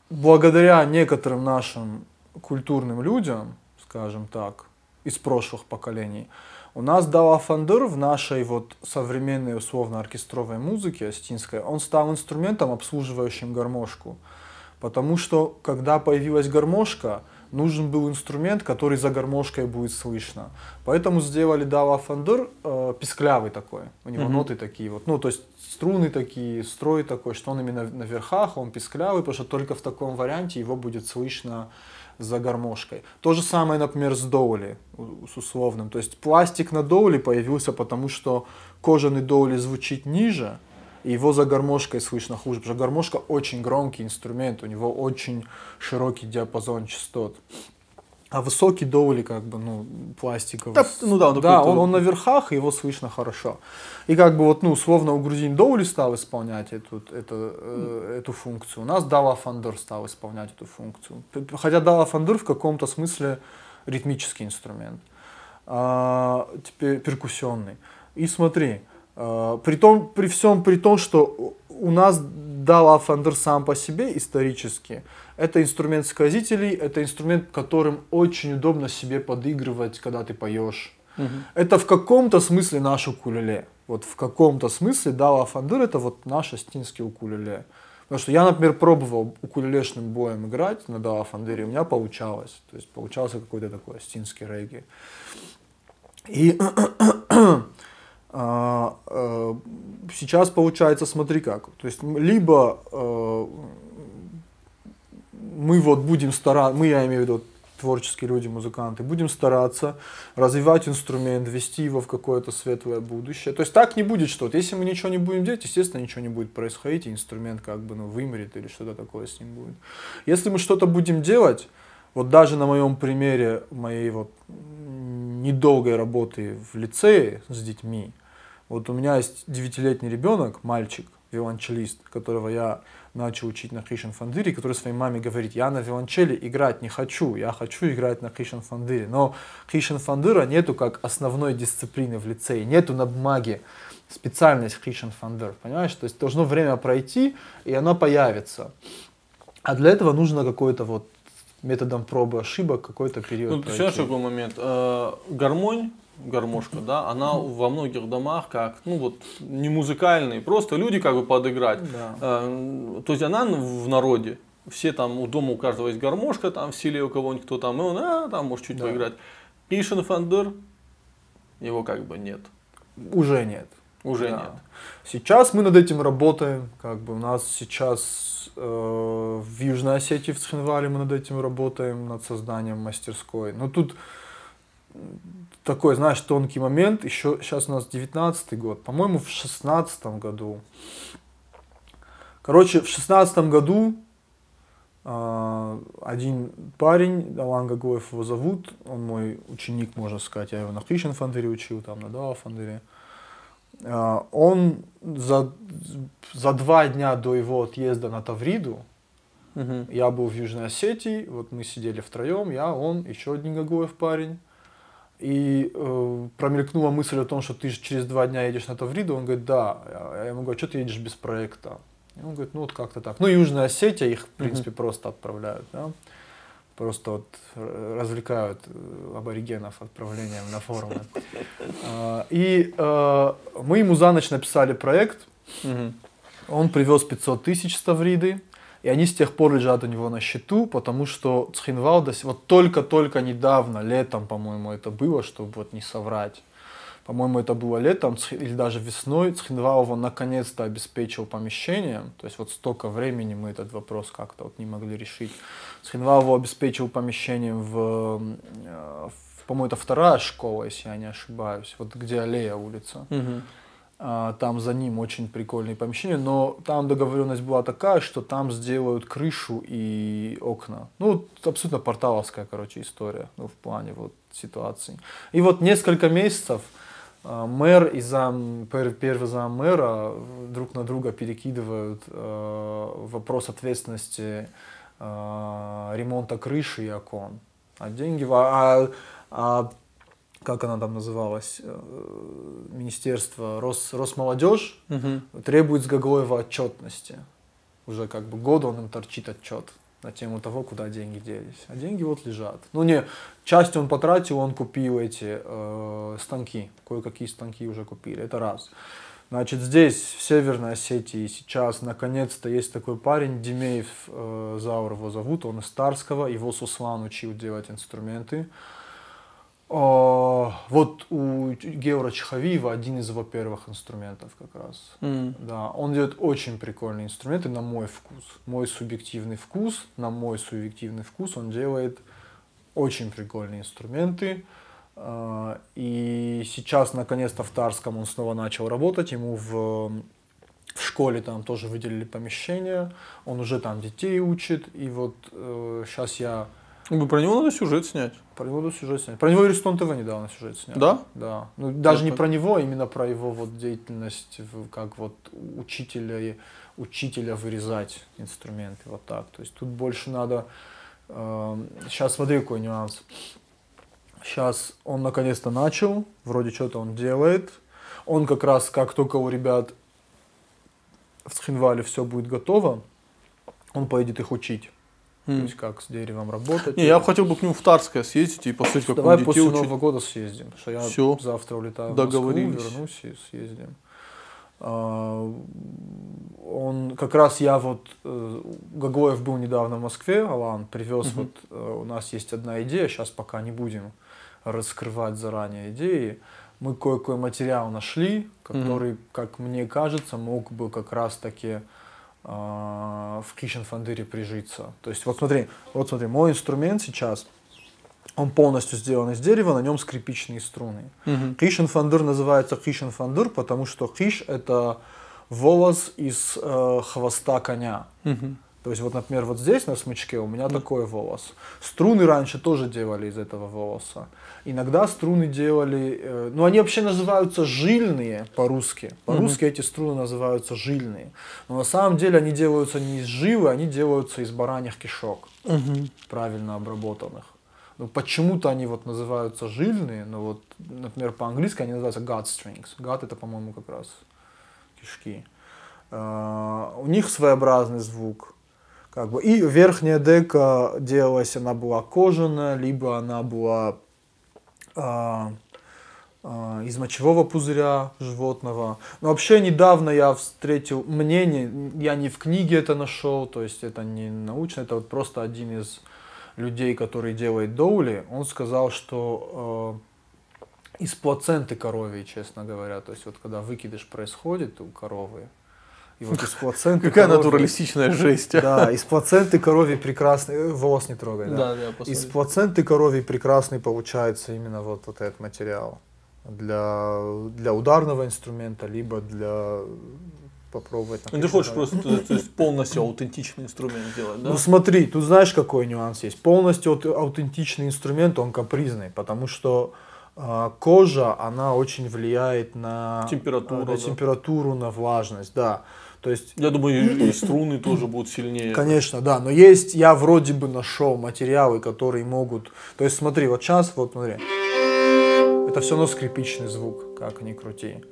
благодаря некоторым нашим культурным людям, скажем так, из прошлых поколений, у нас Дава Фандыр в нашей вот современной условно-оркестровой музыке астинской, он стал инструментом, обслуживающим гармошку. Потому что, когда появилась гармошка, нужен был инструмент, который за гармошкой будет слышно. Поэтому сделали Дава Фандыр писклявый такой. У него ноты такие вот. Ну, то есть струны такие, строй такой, что он именно на верхах, он писклявый, потому что только в таком варианте его будет слышно за гармошкой. То же самое, например, с доули, с условным. То есть пластик на доули появился, потому что кожаный доули звучит ниже, и его за гармошкой слышно хуже, потому что гармошка очень громкий инструмент, у него очень широкий диапазон частот. А высокий доули, как бы, ну, пластиковый. Да, ну да, да, он на верхах, и его слышно хорошо. И как бы вот, ну, условно, у грузин доули стал исполнять эту функцию. У нас Дава Фандыр стал исполнять эту функцию. Хотя Дава Фандыр в каком-то смысле ритмический инструмент. Теперь перкуссионный. И смотри, при том, что у нас Дава Фандыр сам по себе исторически, это инструмент сказителей, это инструмент, которым очень удобно себе подыгрывать, когда ты поешь. Это в каком-то смысле наш укулеле. Вот в каком-то смысле Дава Фандыр это вот наш астинский укулеле. Потому что я, например, пробовал укулелешным боем играть на Дава Фандыре, у меня получалось. То есть получался какой-то такой астинский регги. И сейчас получается, смотри как. То есть либо мы вот будем стараться, я имею в виду творческие люди, музыканты, будем стараться развивать инструмент, ввести его в какое-то светлое будущее. То есть так не будет что-то. Если мы ничего не будем делать, естественно, ничего не будет происходить, и инструмент как бы вымрет или что-то такое с ним будет. Если мы что-то будем делать, вот даже на моем примере моей вот недолгой работы в лицее с детьми, вот у меня есть 9-летний ребенок, мальчик, виолончелист, которого я начал учить на Кришн Фандыре, который своей маме говорит: я на виолончели играть не хочу, я хочу играть на Кришн Фандыре. Но Кришн Фандыра нету как основной дисциплины в лицее, нету на бумаге специальность Кришн Фандыр, понимаешь? То есть должно время пройти, и оно появится. А для этого нужно какой-то вот методом пробы ошибок какой-то период. Ну, еще такой момент. Гармошка, да, она во многих домах как, ну вот, не музыкальный, просто люди как бы подыграть. Да. То есть она в народе, все там, у дома у каждого есть гармошка, там в селе у кого-нибудь кто там, и он, там может чуть поиграть. Кришн Фандыр, его как бы нет. Уже нет. Уже нет. Сейчас мы над этим работаем, как бы у нас сейчас в Южной Осетии, в Цхинвале мы над этим работаем, над созданием мастерской. Но тут такой, знаешь, тонкий момент. Еще сейчас у нас 19-й год. По-моему, в 16-м году. Короче, в 16-м году один парень, Алан Гагоев его зовут, он мой ученик, можно сказать, я его на Кришн Фандыре учил, там на Дава Фандыре. Он за 2 дня до его отъезда на Тавриду, я был в Южной Осетии, вот мы сидели втроем, я, он, еще один Гагоев парень. И промелькнула мысль о том, что ты же через 2 дня едешь на Тавриду. Он говорит: да. Я ему говорю: что ты едешь без проекта? И он говорит: ну вот как-то так. Ну, Южная Осетия, их в принципе просто отправляют, да? Просто вот развлекают аборигенов отправлением на форумы. И мы ему за ночь написали проект. Он привез 500 тысяч с Тавриды. И они с тех пор лежат у него на счету, потому что Цхинвал, вот только-только недавно, летом, по-моему, это было, чтобы вот не соврать. По-моему, это было летом или даже весной. Цхинвал его наконец-то обеспечил помещением. То есть вот столько времени мы этот вопрос как-то вот не могли решить. Цхинвал его обеспечил помещением по-моему, это 2-я школа, если я не ошибаюсь. Вот где Аллея улица. Там за ним очень прикольные помещения, но там договоренность была такая, что там сделают крышу и окна. Ну, абсолютно порталовская, короче, история, ну, в плане вот ситуации. И вот несколько месяцев мэр и первый зам мэра друг на друга перекидывают вопрос ответственности ремонта крыши и окон. А деньги... как она там называлась, Министерство Росмолодежь требует с Гогоева отчетности. Уже как бы год он им торчит отчет на тему того, куда деньги делись. А деньги вот лежат. Ну не, часть он потратил, он купил эти станки. Кое-какие станки уже купили. Это раз. Значит, здесь, в Северной Осетии, сейчас, наконец-то, есть такой парень, Демеев Заур его зовут, он из Тарского, его Суслан учил делать инструменты. Вот у Геора Чхавиева один из его первых инструментов как раз. Да, он делает очень прикольные инструменты на мой вкус. На мой субъективный вкус он делает очень прикольные инструменты. И сейчас, наконец-то, в Тарском он снова начал работать. Ему в школе там тоже выделили помещение. Он уже там детей учит. И вот сейчас я... Про него надо сюжет снять. Про него надо сюжет снять. Про него Иристон ТВ недавно сюжет снял. Да? Да. Ну, даже не про него, а именно про его вот деятельность, как вот учителя вырезать инструменты. Вот так. То есть тут больше надо... Сейчас смотри, какой нюанс. Сейчас он наконец-то начал, вроде что-то он делает. Он как раз, как только у ребят в Цхинвале все будет готово, он поедет их учить. То есть как с деревом работать. Не, я хотел бы к нему в Тарское съездить и посмотреть, как Давай он детей после учит. Нового года съездим, потому что я Всё, завтра улетаю в Москву, вернусь и съездим. Он как раз Гогоев был недавно в Москве, Алан привез, вот у нас есть одна идея, сейчас пока не будем раскрывать заранее идеи. Мы кое-какой материал нашли, который, как мне кажется, мог бы как раз таки в Кишинфандыре прижиться. То есть вот смотри, мой инструмент сейчас, он полностью сделан из дерева, на нем скрипичные струны. Кишинфандыр называется Кишинфандыр, потому что киш — это волос из хвоста коня. То есть вот, например, вот здесь на смычке у меня такой волос. Струны раньше тоже делали из этого волоса. Иногда струны делали, ну они вообще называются жильные по-русски. По-русски эти струны называются жильные. Но на самом деле они делаются не из жилы, они делаются из бараньих кишок, правильно обработанных. Ну, почему-то они вот называются жильные, но вот, например, по-английски они называются gut strings. Gut — это, по-моему, как раз кишки. У них своеобразный звук. Как бы. И верхняя дека делалась, она была кожаная, либо она была из мочевого пузыря животного. Но вообще недавно я встретил мнение, я не в книге это нашел, то есть это не научно, это вот просто один из людей, который делает доули, он сказал, что из плаценты коровьей, честно говоря, то есть вот когда выкидыш происходит у коровы, и вот из плаценты Какая натуралистичная жесть. Да, из плаценты коровьей прекрасный, волос не трогай, да. Из плаценты коровьей прекрасный получается именно вот этот материал для ударного инструмента, либо для попробовать. Ну, ты хочешь просто то есть, полностью аутентичный инструмент сделать, да? Ну смотри, тут знаешь, какой нюанс есть. Полностью аутентичный инструмент, он капризный, потому что кожа, она очень влияет на температуру, на влажность, да. То есть, я думаю, и струны тоже будут сильнее. Конечно, да, но есть, я вроде бы нашел материалы, которые могут, то есть смотри, вот сейчас, вот смотри, это все равно скрипичный звук, как ни крути.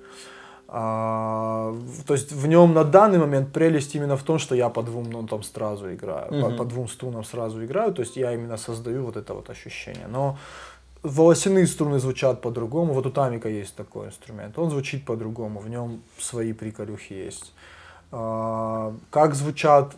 То есть в нем на данный момент прелесть именно в том, что я по двум нотам сразу играю, по двум струнам сразу играю, то есть я именно создаю вот это вот ощущение. Но волосяные струны звучат по-другому, вот у Тамика есть такой инструмент, он звучит по-другому, в нем свои приколюхи есть. Как звучат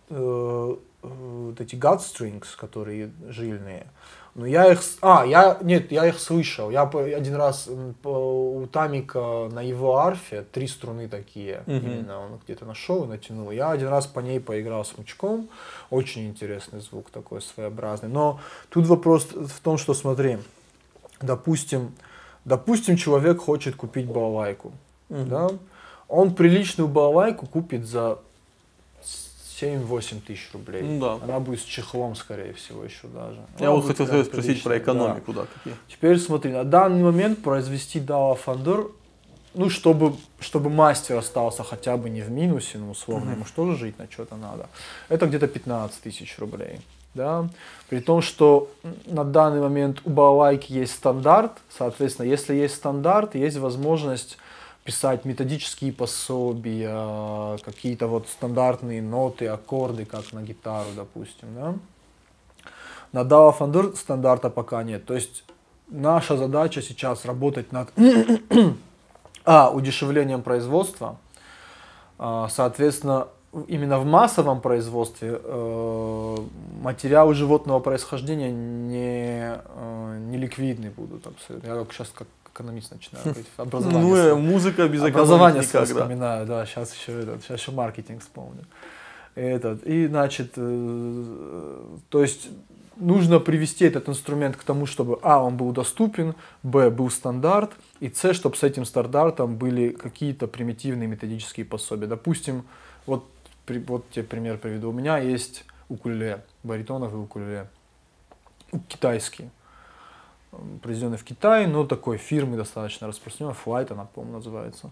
вот эти gut strings, которые жильные. Но я их, я их слышал. Я один раз у Тамика на его арфе 3 струны такие, именно он где-то нашел и натянул. Я один раз по ней поиграл смычком, очень интересный звук такой своеобразный. Но тут вопрос в том, что смотри, допустим, человек хочет купить балалайку, да? Он приличную балалайку купит за 7-8 тысяч рублей. Ну, да. Она будет с чехлом, скорее всего, еще даже. Я вот хотел спросить про экономику, да, какие. Теперь смотри, на данный момент произвести Dawa Fandыр, ну, чтобы мастер остался хотя бы не в минусе, ну, условно, ему что же жить на что-то надо, это где-то 15 тысяч рублей. да, при том, что на данный момент у балалайки есть стандарт, соответственно, если есть стандарт, есть возможность писать методические пособия, какие-то вот стандартные ноты, аккорды, как на гитару, допустим, да. На DAW Fonder стандарта пока нет, то есть наша задача сейчас работать над удешевлением производства, соответственно, именно в массовом производстве материалы животного происхождения не ликвидны будут абсолютно. Я сейчас как экономист начинаю говорить. Образование. Музыка без образования никогда. Вспоминаю, да, сейчас еще маркетинг вспомню. И значит, то есть нужно привести этот инструмент к тому, чтобы он был доступен, был стандарт, и чтобы с этим стандартом были какие-то примитивные методические пособия. Допустим, вот тебе пример приведу. У меня есть укулеле, баритоновый укулеле, китайский, произведенный в Китае, но такой фирмы достаточно распространенной, Flight она, по-моему, называется.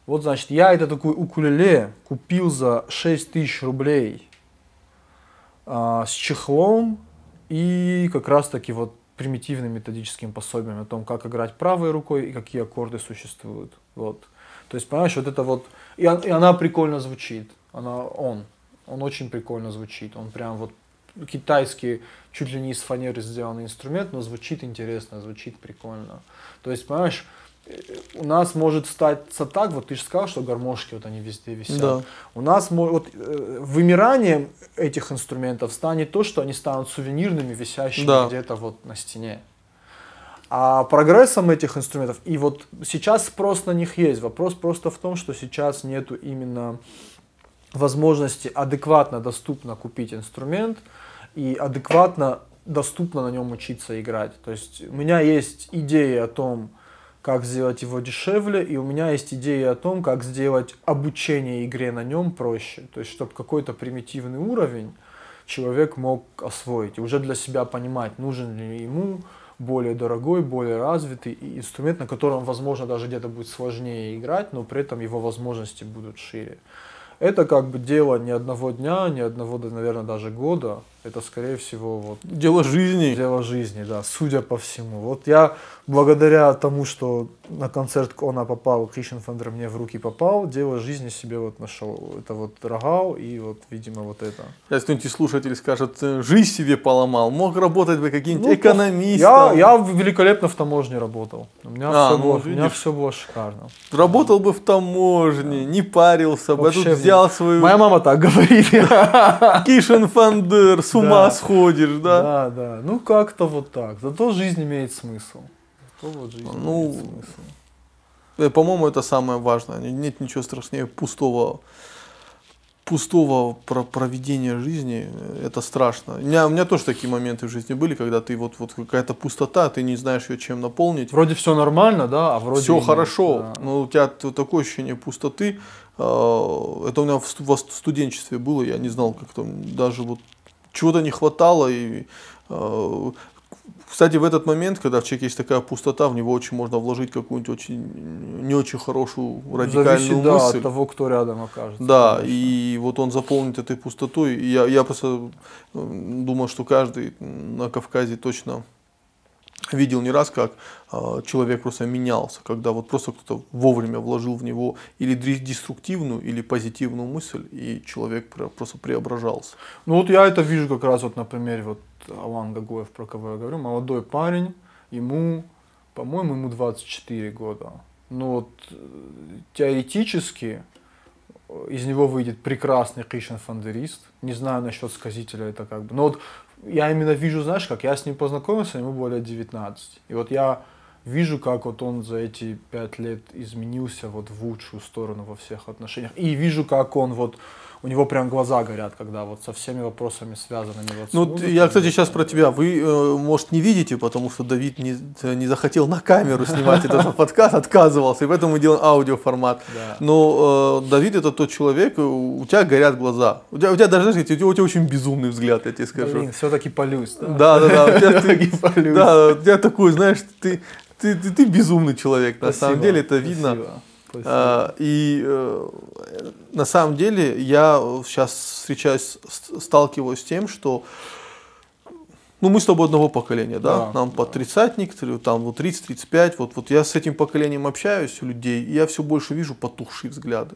Вот, значит, я это такой укулеле купил за 6000 рублей с чехлом и как раз-таки вот примитивным методическим пособием о том, как играть правой рукой и какие аккорды существуют. Вот. То есть, понимаешь, вот это вот... И она прикольно звучит. Он очень прикольно звучит. Он прям вот китайский, чуть ли не из фанеры сделанный инструмент, но звучит интересно, звучит прикольно. То есть, понимаешь, у нас может статься так, вот ты же сказал, что гармошки вот они везде висят. Да. У нас вымиранием этих инструментов станет то, что они станут сувенирными, висящими где-то вот на стене. А прогрессом этих инструментов, и вот сейчас спрос на них есть, вопрос просто в том, что сейчас нету именно возможности адекватно, доступно купить инструмент и адекватно, доступно на нем учиться играть. То есть у меня есть идеи о том, как сделать его дешевле, и у меня есть идеи о том, как сделать обучение игре на нем проще. То есть, чтобы какой-то примитивный уровень человек мог освоить и уже для себя понимать, нужен ли ему более дорогой, более развитый инструмент, на котором, возможно, даже где-то будет сложнее играть, но при этом его возможности будут шире. Это как бы дело не одного дня, не одного, наверное, даже года. Это, скорее всего, вот... Дело жизни. Дело жизни, да, судя по всему. Вот я, благодаря тому, что на концерт Кона попал, Christian Fender мне в руки попал, дело жизни себе вот нашел. Это вот Рогал и вот, видимо, вот это. Если кто-нибудь слушатель скажет, жизнь себе поломал, мог работать бы каким-нибудь экономистом. Я великолепно в таможне работал. У меня все было шикарно. Работал бы в таможне, не парился бы, тут взял свою... Моя мама так говорит. Christian Fender, с ума сходишь, да? Да. Ну как-то вот так. Зато жизнь имеет смысл. По-моему, это самое важное. Нет ничего страшнее пустого проведения жизни. Это страшно. У меня тоже такие моменты в жизни были, когда ты вот какая-то пустота, ты не знаешь ее чем наполнить. Вроде все нормально, да, а вроде все хорошо, да. Но у тебя такое ощущение пустоты. Это у меня в студенчестве было, я не знал, как там даже вот чего-то не хватало. И, кстати, в этот момент, когда в человеке есть такая пустота, в него очень можно вложить какую-нибудь не очень хорошую радикальную мысль. От того, кто рядом окажется. Да, конечно. И вот он заполнит этой пустотой. И я просто думаю, что каждый на Кавказе точно видел не раз, как человек просто менялся, когда вот просто кто-то вовремя вложил в него или деструктивную, или позитивную мысль, и человек просто преображался. Ну вот я это вижу как раз вот на примере вот Алан Гагоев, про кого я говорю, молодой парень, по-моему, ему 24 года. Но вот теоретически из него выйдет прекрасный Christian Fendeрист. Не знаю насчет сказителя, это как бы. Но вот я именно вижу, знаешь, как я с ним познакомился, ему было 19. И вот я вижу, как вот он за эти 5 лет изменился вот в лучшую сторону во всех отношениях. И вижу, как он вот, у него прям глаза горят, когда вот со всеми вопросами связанными. Вот ну, я, кстати, сейчас про тебя. Вы, может, не видите, потому что Давид не захотел на камеру снимать этот подкаст, отказывался, и поэтому мы делаем аудиоформат. Да. Но Давид это тот человек, у тебя горят глаза. У тебя даже, знаете, у тебя очень безумный взгляд, я тебе скажу. Блин, все-таки полюсь. Да. У тебя такой, знаешь, ты безумный человек, на самом деле это видно. И на самом деле я сейчас сталкиваюсь с тем, что Ну, мы с тобой одного поколения, да? Да, Нам по 30 некоторые, там вот 30-35. Вот я с этим поколением общаюсь, у людей, и я все больше вижу потухшие взгляды.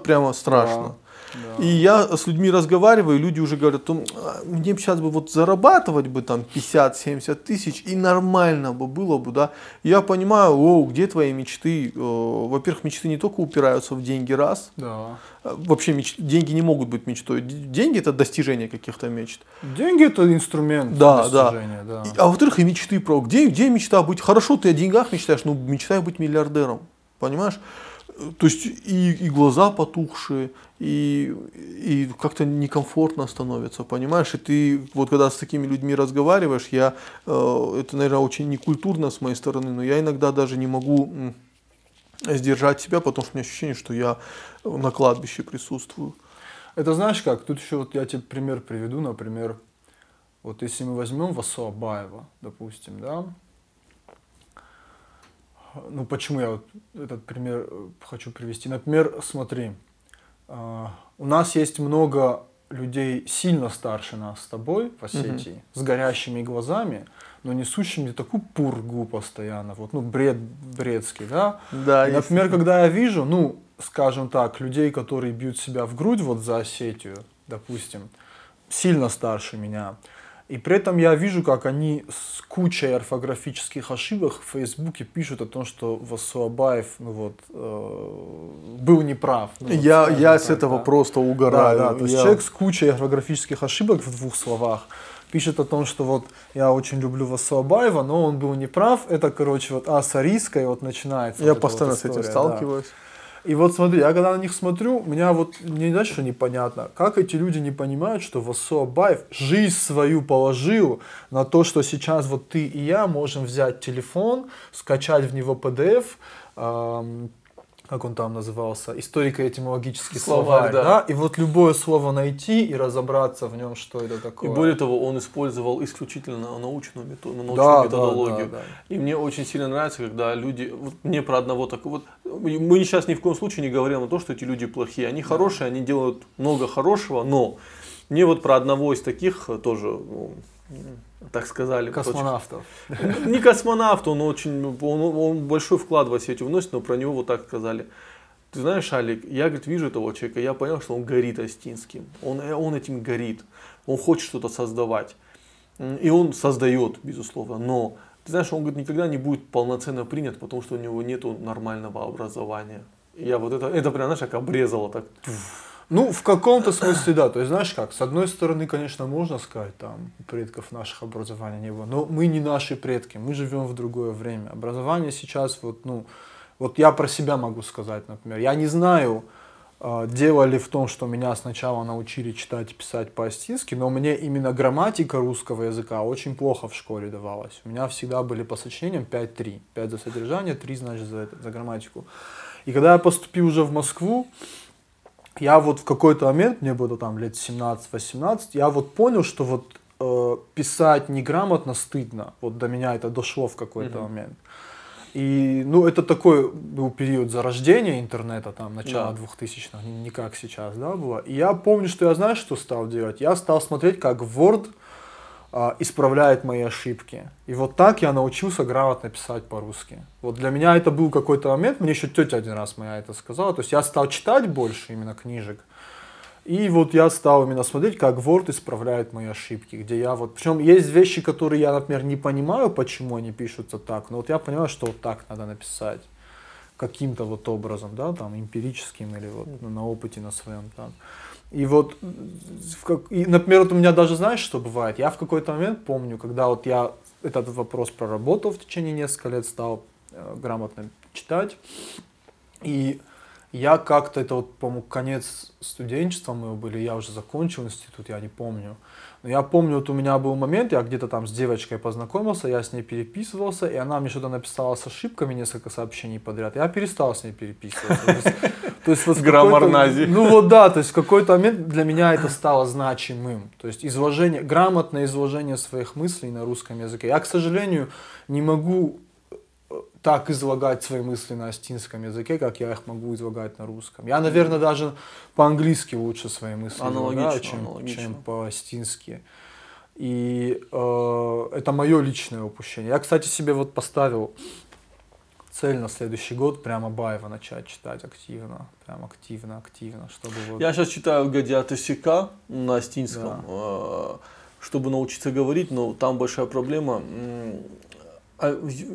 Прямо страшно. Да. И я с людьми разговариваю, и люди уже говорят, мне сейчас бы вот зарабатывать бы там 50-70 тысяч, и нормально бы было бы, да. И я понимаю, где твои мечты? Во-первых, мечты не только упираются в деньги, раз. Да. Вообще деньги не могут быть мечтой. Деньги это достижение каких-то мечт. Деньги это инструмент достижения, да. А во-вторых, и мечты про. Где мечта быть? Хорошо, ты о деньгах мечтаешь, но мечтай быть миллиардером. Понимаешь? То есть и глаза потухшие, и как-то некомфортно становится, понимаешь? И ты вот когда с такими людьми разговариваешь, это, наверное, очень некультурно с моей стороны, но я иногда даже не могу сдержать себя, потому что у меня ощущение, что я на кладбище присутствую. Это знаешь как? Тут еще вот я тебе пример приведу, например, вот если мы возьмем Васу Абаева, допустим, да. Ну, почему я вот этот пример хочу привести? Например, смотри, у нас есть много людей сильно старше нас с тобой в Осетии, с горящими глазами, но несущими такую пургу постоянно, вот, ну, бред бредский, да? Да. И, например, когда я вижу, ну, скажем так, людей, которые бьют себя в грудь вот за Осетию, допустим, сильно старше меня, и при этом я вижу, как они с кучей орфографических ошибок в Фейсбуке пишут о том, что Васу Абаев, ну вот, был неправ. Ну, вот, я с этого просто угораю. Да, то есть человек с кучей орфографических ошибок в 2 словах пишет о том, что вот я очень люблю Васу Абаева, но он был неправ. Это, короче, вот Асарийская, и вот начинается. Я вот постоянно вот с этим история, сталкиваюсь. Да. И вот смотри, я когда на них смотрю, мне не знаешь, что непонятно, как эти люди не понимают, что Васу Абаев жизнь свою положил на то, что сейчас вот ты и я можем взять телефон, скачать в него PDF, как он там назывался, историко-этимологический словарь, да? И вот любое слово найти и разобраться в нем, что это такое. И более того, он использовал исключительно научную методологию. Да. И мне очень сильно нравится, когда люди, вот мне про одного такого, мы сейчас ни в коем случае не говорим о том, что эти люди плохие, они хорошие, они делают много хорошего, но мне вот про одного из таких тоже, так сказали. Космонавтов. Не космонавт, он большой вклад в Осетию вносит, но про него вот так сказали. Ты знаешь, Алик, я, говорит, вижу этого человека, я понял, что он горит Остинским. Он этим горит. Он хочет что-то создавать. И он создает, безусловно. Но, ты знаешь, он, говорит, никогда не будет полноценно принят, потому что у него нет нормального образования. И я вот это прям, знаешь, как обрезало так. Ну, в каком-то смысле, да. То есть, знаешь как, с одной стороны, конечно, можно сказать, там, у предков наших образования не было, но мы не наши предки, мы живем в другое время. Образование сейчас, вот я про себя могу сказать, например, я не знаю, дело ли в том, что меня сначала научили читать и писать по-остински, но мне именно грамматика русского языка очень плохо в школе давалась. У меня всегда были по сочинениям 5-3. 5 за содержание, 3, значит, за грамматику. И когда я поступил уже в Москву, я вот в какой-то момент, мне было там лет 17-18, я вот понял, что вот писать неграмотно стыдно. Вот до меня это дошло в какой-то момент. И, ну, это такой был период зарождения интернета, там, начало 2000-х, не как сейчас, да, было. И я помню, что я, знаешь, что стал делать? Я стал смотреть, как Word исправляет мои ошибки. И вот так я научился грамотно писать по-русски. Вот для меня это был какой-то момент, мне еще тетя один раз моя это сказала, то есть я стал читать больше именно книжек, и вот я стал именно смотреть, как Word исправляет мои ошибки, где я вот, причем есть вещи, которые я, например, не понимаю, почему они пишутся так, но вот я понимаю, что вот так надо написать, каким-то вот образом, да, там, эмпирическим или вот на опыте на своем, там. И вот, например, вот у меня даже, знаешь, что бывает? Я в какой-то момент помню, когда вот я этот вопрос проработал в течение нескольких лет, стал грамотно читать, и я как-то, это вот, по-моему, конец студенчества моего были, я уже закончил институт, я не помню. Но я помню, вот у меня был момент, я где-то там с девочкой познакомился, я с ней переписывался, и она мне что-то написала с ошибками, несколько сообщений подряд. Я перестал с ней переписываться. То есть вот Граммарнази. Ну вот да, то есть в какой-то момент для меня это стало значимым. То есть изложение, грамотное изложение своих мыслей на русском языке. Я, к сожалению, не могу так излагать свои мысли на остинском языке, как я их могу излагать на русском. Я, наверное, даже по-английски лучше свои мысли излагаю, чем по-остински. И это мое личное упущение. Я, кстати, себе вот поставил цель на следующий год прямо Баева начать читать активно. Прям активно, чтобы вот... Я сейчас читаю Гадиата Сика на астинском, чтобы научиться говорить, но там большая проблема.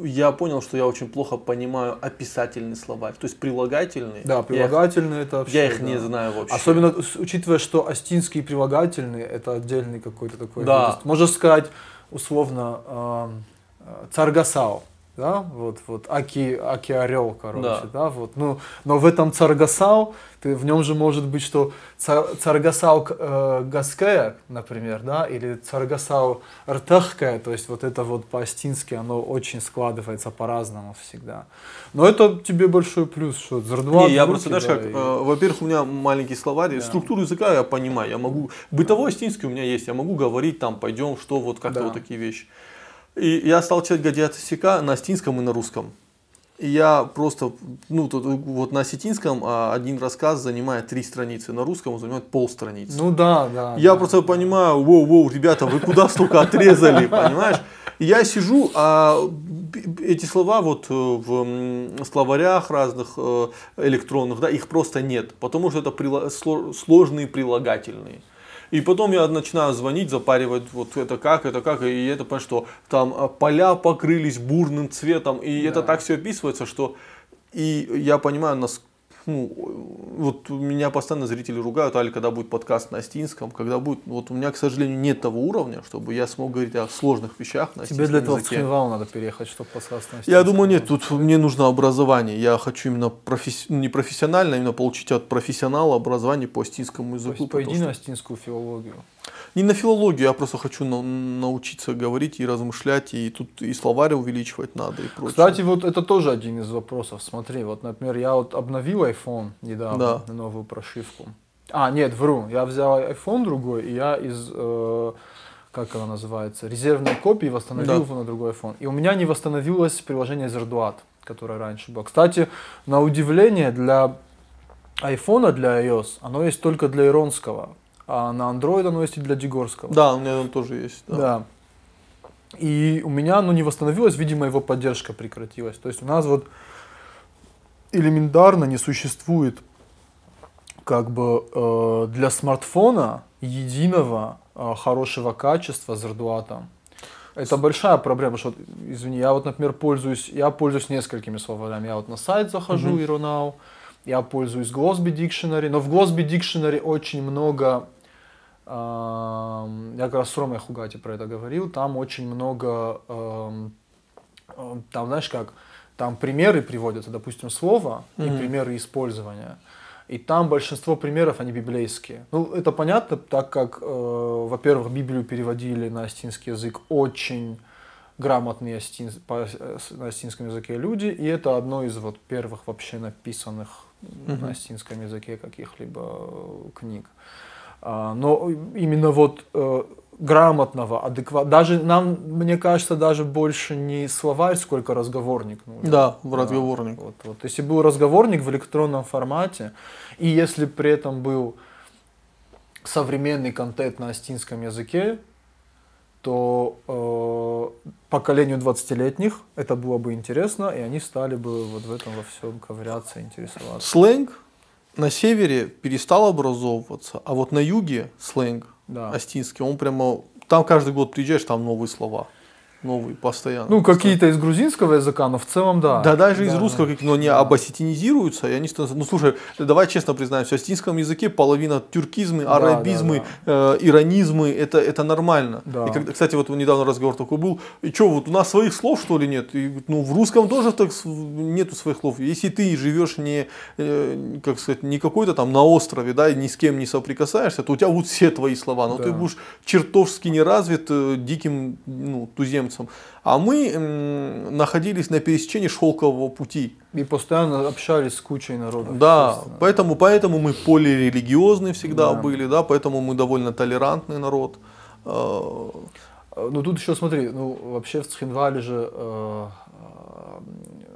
Я понял, что я очень плохо понимаю описательный словарь, то есть прилагательные. Да, прилагательные это вообще... Я их не знаю вообще. Особенно учитывая, что астинские прилагательные это отдельный какой-то такой... Да. Можно сказать условно царгасау. Да, вот аки орел, короче, да, вот, ну, но в этом царгасау, в нем же может быть, что царгасау гаская, например, да, или царгасау ртахкая, то есть вот это вот по-астински, оно очень складывается по-разному всегда. Но это тебе большой плюс, что зардуат. Не, я просто, знаешь, как, во-первых, у меня маленький словарь, структуру языка я понимаю, я могу, бытовой астинский у меня есть, я могу говорить там, пойдем, что, вот как-то вот такие вещи. И я стал читать Гадиата Сика на астинском и на русском. И я просто, ну, тут, вот на осетинском один рассказ занимает 3 страницы, на русском он занимает полстраницы. Ну да. Я просто понимаю, воу, ребята, вы куда столько отрезали, понимаешь? И я сижу, а эти слова вот в словарях разных электронных, да, их просто нет, потому что это сложные прилагательные. И потом я начинаю звонить, запаривать, вот это как, и это, понимаешь, что там поля покрылись бурным цветом, и это так все описывается, что и я понимаю, ну, вот меня постоянно зрители ругают, Али, когда будет подкаст на астинском, когда будет, вот у меня, к сожалению, нет того уровня, чтобы я смог говорить о сложных вещах на астинском языке. Тебе для этого в Цхинвал надо переехать, чтобы подкаст на астинском. Я думаю, нет, тут мне нужно образование, я хочу именно не профессионально, а именно получить от профессионала образование по астинскому языку. Пойди на астинскую филологию. Не на филологию, я просто хочу научиться говорить и размышлять, и тут и словарь увеличивать надо, и прочее. Кстати, вот это тоже один из вопросов. Смотри, вот, например, я вот обновил iPhone недавно, на новую прошивку. Нет, вру, я взял iPhone другой, и я из, как она называется, резервной копии восстановил его на другой iPhone. И у меня не восстановилось приложение Zerduat, которое раньше было. Кстати, на удивление, для iPhone, для iOS, оно есть только для иронского. А на Android оно есть и для Дегорского. Да, у меня он тоже есть. Да. И у меня оно не восстановилось, видимо, его поддержка прекратилась. То есть у нас вот элементарно не существует как бы для смартфона единого хорошего качества с Zerduat. Это большая проблема, что, извини, я вот, например, пользуюсь несколькими словарями. Я вот на сайт захожу, Ironau, я пользуюсь Glossby Dictionary, но в Glossby Dictionary очень много, я как раз с Ромой Хугати про это говорил, там очень много, там, знаешь как, там примеры приводятся, допустим, слова и примеры использования. И там большинство примеров, они библейские. Ну, это понятно, так как, во-первых, Библию переводили на астинский язык очень грамотные на астинском языке люди, и это одно из вот первых вообще написанных на астинском языке каких-либо книг. Но именно вот грамотного, адекватного, даже нам, мне кажется, даже больше не словарь, сколько разговорник нужен. Да, в разговорник. Вот. Если был разговорник в электронном формате, и если при этом был современный контент на астинском языке, то поколению 20-летних это было бы интересно, и они стали бы вот в этом во всем ковыряться, интересоваться. Сленг на севере перестал образовываться, а вот на юге сленг астинский, он прямо, там каждый год приезжаешь, там новые слова. Новые, постоянно. Ну, какие-то из грузинского языка, но в целом да. Да, даже из русского, но они обосетинизируются, и они становятся... Ну, слушай, давай честно признаемся, в астинском языке половина тюркизмы, арабизмы, иронизмы, это нормально. Да. И, кстати, вот недавно разговор такой был, и что, вот у нас своих слов, что ли, нет? И, ну, в русском тоже так нету своих слов. Если ты живешь не, как сказать, не какой-то там на острове, да, и ни с кем не соприкасаешься, то у тебя будут все твои слова, но ты будешь чертовски неразвит, диким, ну, туземцем. А мы находились на пересечении шелкового пути. И постоянно общались с кучей народов. Да, поэтому мы полирелигиозные всегда были, да, поэтому мы довольно толерантный народ. Ну тут еще смотри, ну вообще в Цхинвале же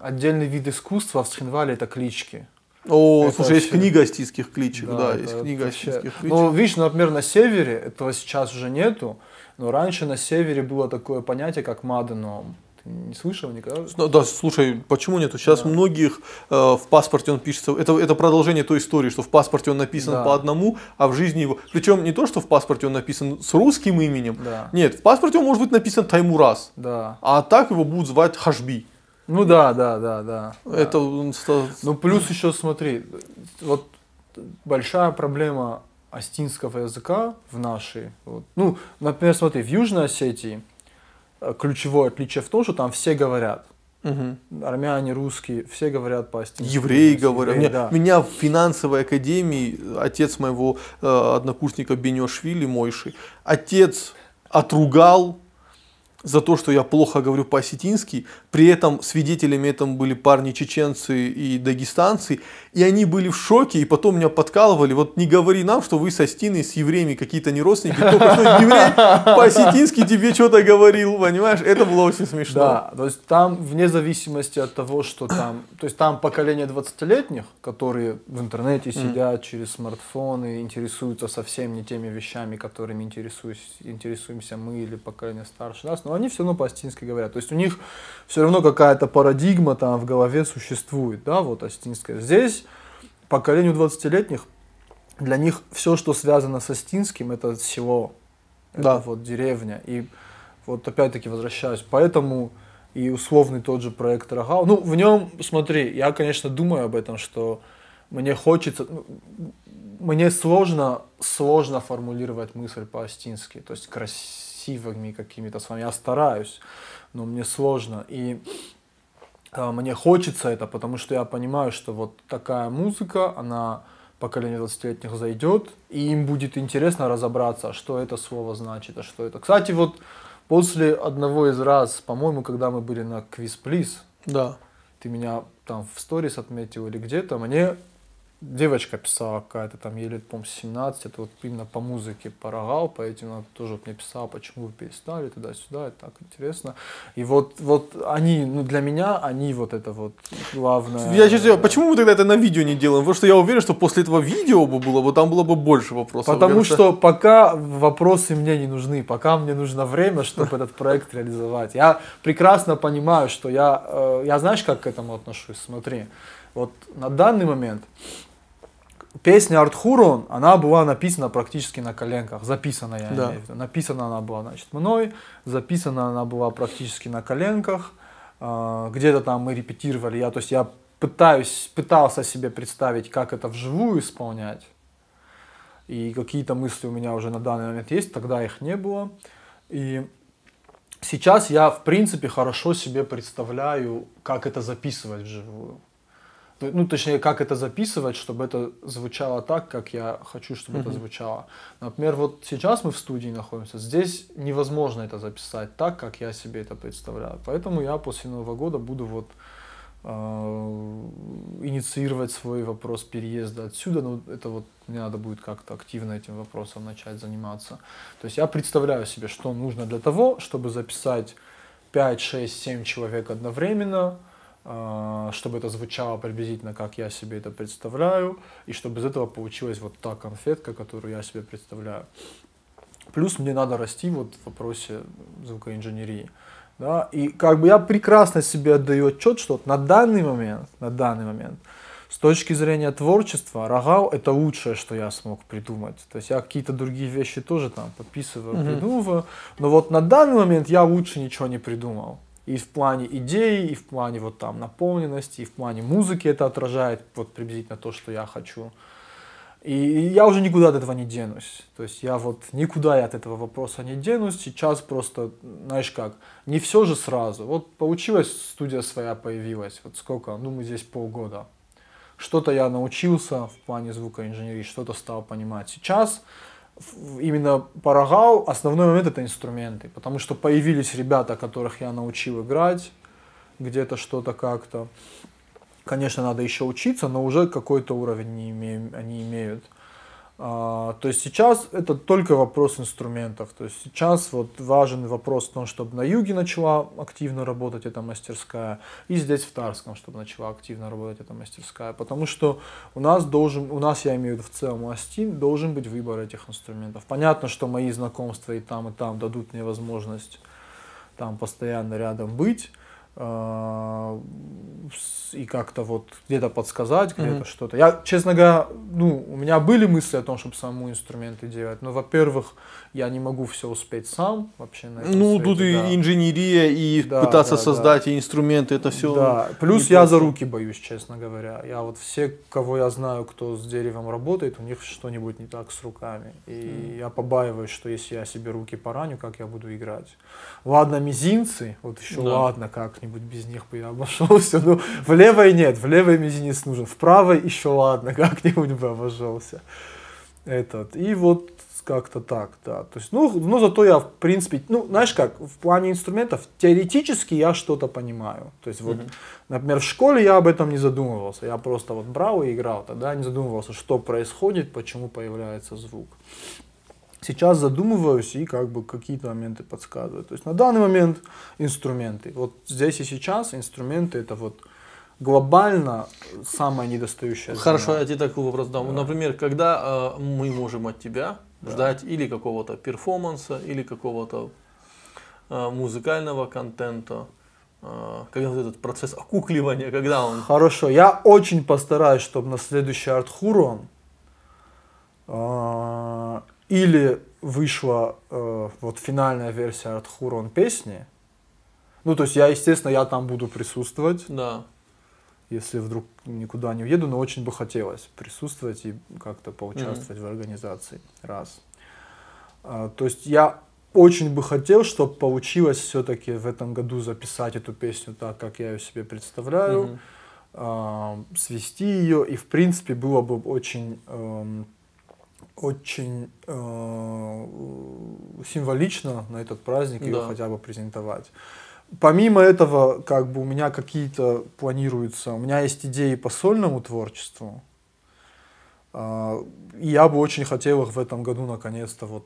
отдельный вид искусства в Цхинвале это клички. О, Это слушай, есть вообще- книга астинских кличек, да, это есть книга вообще- астинских кличек. Ну, видишь, например, на севере, этого сейчас уже нету, но раньше на севере было такое понятие, как маденом. Ты не слышал никогда? Ну, да, слушай, почему нету? Сейчас многих в паспорте он пишется. Это продолжение той истории, что в паспорте он написан Да. по одному, а в жизни его. Причем не то, что в паспорте он написан с русским именем. Да. Нет, в паспорте он может быть написан Таймураз. Да. А так его будут звать Хашби. Ну да. Это Ну плюс еще смотри, вот большая проблема астинского языка в нашей. Вот. Ну, например, смотри, в Южной Осетии ключевое отличие в том, что там все говорят. Мгм. Армяне, русские, все говорят по-астински. Евреи говорят. Евреи, да. Меня в финансовой академии отец моего однокурсника Бенешвили, Мойши, отец отругал за то, что я плохо говорю по-осетински. При этом свидетелями этому были парни чеченцы и дагестанцы. И они были в шоке, и потом меня подкалывали. Вот не говори нам, что вы с Остиной, с евреями какие-то не родственники. Только что еврей по-осетински тебе что-то говорил, понимаешь? Это было очень смешно. Да, то есть там вне зависимости от того, что там, то есть там поколение 20-летних, которые в интернете сидят через смартфоны, интересуются совсем не теми вещами, которыми интересуемся мы или поколение старше нас, но они все равно по-остински говорят. То есть у них все равно какая-то парадигма там в голове существует, да, вот остинская. Здесь поколению 20-летних, для них все, что связано с остинским, это село, Да. это вот деревня. И вот опять-таки возвращаюсь, поэтому и условный тот же проект Рогал, ну в нем, смотри, я, конечно, думаю об этом, что мне хочется, мне сложно формулировать мысль по-остински, то есть красивыми какими-то словами, я стараюсь, но мне сложно, и мне хочется это, потому что я понимаю, что вот такая музыка, она поколение 20-летних зайдет, и им будет интересно разобраться, что это слово значит, а что это. Кстати, вот после одного из раз, по-моему, когда мы были на Quiz Please, Да. ты меня там в сторис отметил или где-то, мне девочка писала какая-то, там ей лет, по-моему, 17, это вот именно по музыке, по Рогал, по этим, она тоже вот мне писала, почему вы перестали, туда-сюда, это так интересно. И вот они, ну для меня, они вот это вот главное. Я честно, почему мы тогда это на видео не делаем? Потому что я уверен, что после этого видео бы было бы, там было бы больше вопросов. Потому Кажется, что пока вопросы мне не нужны, пока мне нужно время, чтобы этот проект реализовать. Я прекрасно понимаю, что я знаешь, как к этому отношусь? Смотри, вот на данный момент песня Артхурон, она была написана практически на коленках, записана, я Да. имею в виду. Написана она была, значит, мной, записана она была практически на коленках, где-то там мы репетировали, то есть я пытался себе представить, как это вживую исполнять, и какие-то мысли у меня уже на данный момент есть, тогда их не было, и сейчас я, в принципе, хорошо себе представляю, как это записывать вживую. Ну, точнее, как это записывать, чтобы это звучало так, как я хочу, чтобы это звучало. Например, вот сейчас мы в студии находимся, здесь невозможно это записать так, как я себе это представляю. Поэтому я после Нового года буду вот инициировать свой вопрос переезда отсюда, но это вот мне надо будет как-то активно этим вопросом начать заниматься. То есть я представляю себе, что нужно для того, чтобы записать 5, 6, 7 человек одновременно, чтобы это звучало приблизительно, как я себе это представляю, и чтобы из этого получилась вот та конфетка, которую я себе представляю. Плюс мне надо расти вот в вопросе звукоинженерии. Да? И как бы я прекрасно себе отдаю отчет, что на данный момент, с точки зрения творчества, Рогал — это лучшее, что я смог придумать. То есть я какие-то другие вещи тоже там подписываю, придумываю, но вот на данный момент я лучше ничего не придумал. И в плане идеи, и в плане вот там наполненности, и в плане музыки это отражает вот приблизительно то, что я хочу. И я уже никуда от этого не денусь. То есть я вот никуда я от этого вопроса не денусь. Сейчас просто, знаешь как, не все же сразу. Вот получилось, студия своя появилась. Вот сколько? Ну мы здесь полгода. Что-то я научился в плане звукоинженерии, что-то стал понимать. Сейчас именно по Рогал основной момент — это инструменты, потому что появились ребята, которых я научил играть, где-то что-то как-то. Конечно, надо еще учиться, но уже какой-то уровень они имеют. То есть сейчас это только вопрос инструментов. То есть сейчас вот важен вопрос в том, чтобы на юге начала активно работать эта мастерская, и здесь в Тарском, чтобы начала активно работать эта мастерская. Потому что у нас, я имею в виду в целом, у Астин должен быть выбор этих инструментов. Понятно, что мои знакомства и там дадут мне возможность там постоянно рядом быть. И как-то вот где-то подсказать, где-то что-то. Я, честно говоря, у меня были мысли о том, чтобы самому инструменты делать, но, во-первых, я не могу все успеть сам вообще на этом свете, тут и инженерия, и пытаться создать и инструменты, это все. Да, плюс я за руки боюсь, честно говоря. Я вот все, кого я знаю, кто с деревом работает, у них что-нибудь не так с руками. И я побаиваюсь, что если я себе руки пораню, как я буду играть. Ладно, мизинцы, вот еще ладно, как-нибудь без них бы я обошелся. Но в левой нет, в левой мизинец нужен, в правой еще ладно, как-нибудь бы обошелся. И вот как-то так, да. То есть, но зато я, в принципе, знаешь как, в плане инструментов, теоретически я что-то понимаю. То есть, вот, например, в школе я об этом не задумывался. Я просто вот брал и играл, тогда не задумывался, что происходит, почему появляется звук. Сейчас задумываюсь и как бы какие-то моменты подсказываю. То есть, на данный момент инструменты. Вот здесь и сейчас инструменты это вот глобально самое недостающее. Хорошо, я тебе такой вопрос дам. Да. Например, когда мы можем от тебя ждать или какого-то перформанса, или какого-то музыкального контента, когда вот этот процесс окукливания, когда он... Хорошо, я очень постараюсь, чтобы на следующий Art-Huron или вышла вот финальная версия Art-Huron песни. То есть я, естественно, я там буду присутствовать. Да. Если вдруг никуда не уеду, но очень бы хотелось присутствовать и как-то поучаствовать в организации. Раз. То есть я очень бы хотел, чтобы получилось все-таки в этом году записать эту песню так, как я ее себе представляю, свести ее, и в принципе было бы очень символично на этот праздник ее хотя бы презентовать. Помимо этого, как бы у меня какие-то планируются, у меня есть идеи по сольному творчеству, и я бы очень хотел их в этом году наконец-то, вот,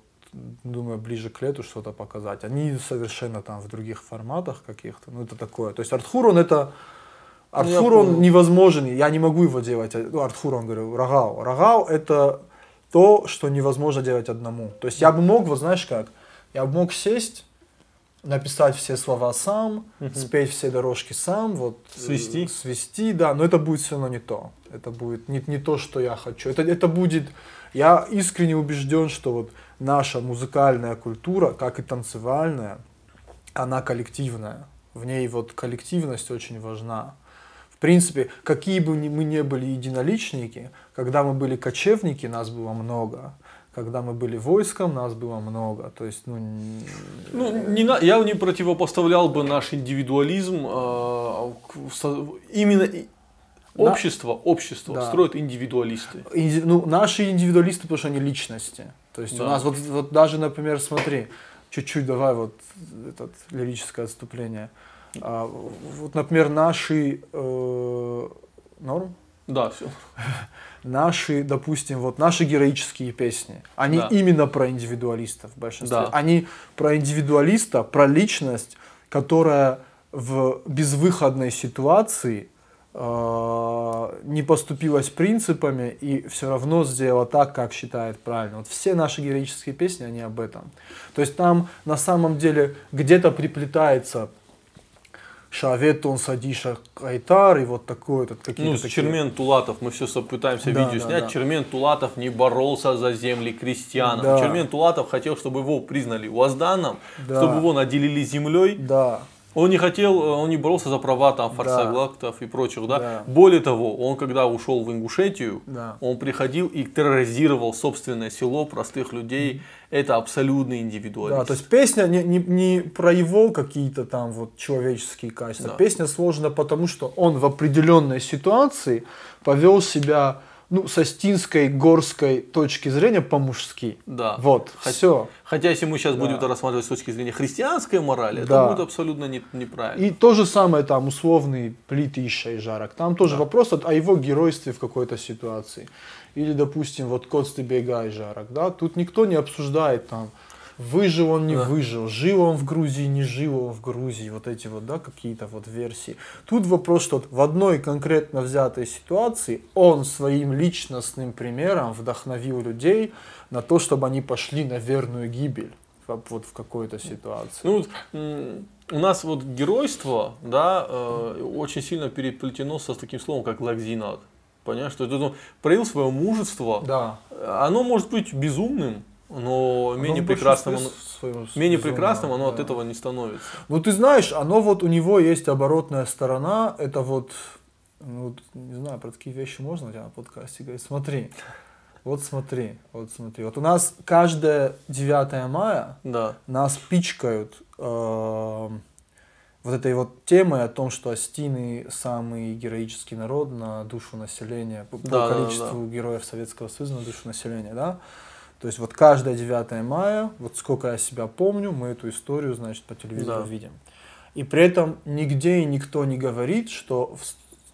думаю, ближе к лету что-то показать. Они совершенно там в других форматах каких-то, это такое. То есть Art-Huron это... Art-Huron невозможен, я не могу его делать, Art-Huron, говорю, Рогау. Рогау это то, что невозможно делать одному. То есть я бы мог, вот знаешь как, я бы мог сесть, написать все слова сам, спеть все дорожки сам, вот, свести, да, но это будет все равно не то. Это будет не то, что я хочу. Это будет, я искренне убежден, что вот наша музыкальная культура, как и танцевальная, она коллективная. В ней вот коллективность очень важна. В принципе, какие бы мы ни были единоличники, когда мы были кочевники, нас было много. Когда мы были войском, нас было много. То есть, я не противопоставлял бы наш индивидуализм. Именно общество строят индивидуалисты. Наши индивидуалисты, потому что они личности. То есть у нас вот даже, например, смотри, чуть-чуть давай вот это лирическое отступление. Вот, например, наши норм? Да, все. Наши, допустим, вот наши героические песни, они именно про индивидуалистов в большинстве. Да. Они про индивидуалиста, про личность, которая в безвыходной ситуации не поступилась принципами и все равно сделала так, как считает правильно. Вот все наши героические песни, они об этом. То есть там на самом деле где-то приплетается Шаветон, Садиша, Айтар и вот такое. Какие-то такие... Чермен Тулатов, мы все пытаемся видео снять. Да. Чермен Тулатов не боролся за земли крестьянам. Да. Чермен Тулатов хотел, чтобы его признали уазданом, чтобы его наделили землей. Да. Он не хотел, он не боролся за права там фарсаглактов и прочих, да? Более того, он когда ушел в Ингушетию, он приходил и терроризировал собственное село, простых людей. Это абсолютный индивидуализм. Да, то есть песня не про его какие-то там вот человеческие качества. Да. Песня сложена потому, что он в определенной ситуации повел себя ну, с астинской, горской точки зрения по-мужски. Да. Вот, все. Хотя, если мы сейчас будем это рассматривать с точки зрения христианской морали, Да. это будет абсолютно неправильно. И то же самое там условный Плит Иша и Жарок. Там тоже вопрос о его геройстве в какой-то ситуации. Или, допустим, вот Коцтебега и Жарок. Да? Тут никто не обсуждает там, выжил он, не выжил, жил он в Грузии, не жил он в Грузии, вот эти вот, да, какие-то вот версии. Тут вопрос, что в одной конкретно взятой ситуации он своим личностным примером вдохновил людей на то, чтобы они пошли на верную гибель вот в какой-то ситуации. Ну, у нас вот геройство, да, очень сильно переплетено со таким словом, как лагзинат. Понимаешь, что это проявил свое мужество. Да. Оно может быть безумным, но менее прекрасным оно от этого не становится. Ну ты знаешь, оно вот у него есть оборотная сторона, это вот, ну, не знаю, про такие вещи можно у тебя на подкасте говорить. Смотри, вот смотри. Вот у нас каждое 9 мая нас пичкают вот этой вот темой о том, что астины самый героический народ на душу населения, по количеству героев Советского Союза на душу населения, да? То есть вот каждое 9 мая, вот сколько я себя помню, мы эту историю, значит, по телевизору видим. И при этом нигде и никто не говорит, что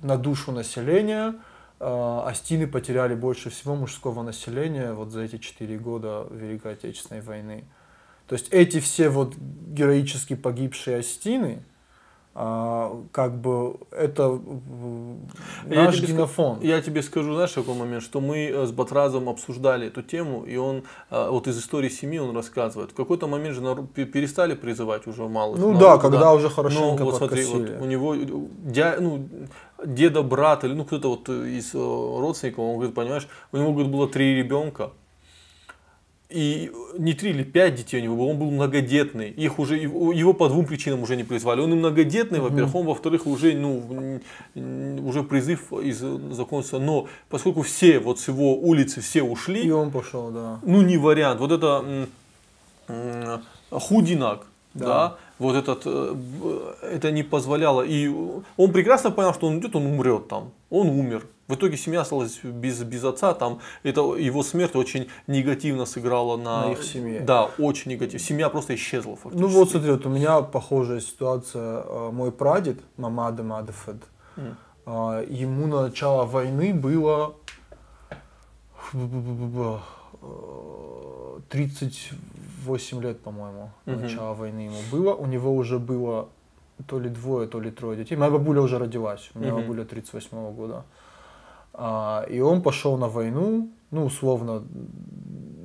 на душу населения астины потеряли больше всего мужского населения вот за эти 4 года Великой Отечественной войны. То есть эти все вот героически погибшие астины, как бы это наш генофон. Я тебе скажу, знаешь, какой момент, что мы с Батразом обсуждали эту тему, и он вот из истории семьи он рассказывает. В какой-то момент же перестали призывать уже малых. Ну да, когда уже хорошенько вот подкосили. смотри, вот у него деда, брат или кто-то вот из родственников, он говорит, понимаешь, у него, говорит, было 3 ребенка. И не 3 или 5 детей у него было, он был многодетный. Их уже, его по 2 причинам уже не призвали. Он и многодетный, во-первых, он, во-вторых, уже, уже призыв закончился. Но поскольку все вот с его улицы все ушли. И он пошел, да. Ну не вариант. Вот это Худинак, да, вот это не позволяло. И он прекрасно понял, что он идет, он умрет там. Он умер. В итоге семья осталась без отца, там его смерть очень негативно сыграла на их семье. Да, очень негативно. Семья просто исчезла фактически. Ну вот смотри, вот у меня похожая ситуация. Мой прадед, Мамаде Мадефед, ему на начало войны было 38 лет, по-моему, на начало войны ему было. У него уже было то ли 2, то ли 3 детей. Моя бабуля уже родилась, у меня бабуля 38-го года. И он пошел на войну, ну, условно,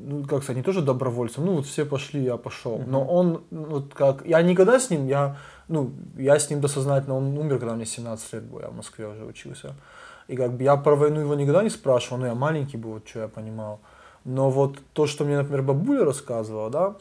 ну, как сказать, не тоже добровольцем, ну, вот все пошли, я пошел. Но он, вот как, я никогда с ним, я с ним досознательно, он умер, когда мне 17 лет было, я в Москве уже учился. И как бы я про войну его никогда не спрашивал, ну, я маленький был, вот, что я понимал. Но вот то, что мне, например, бабуля рассказывала, да,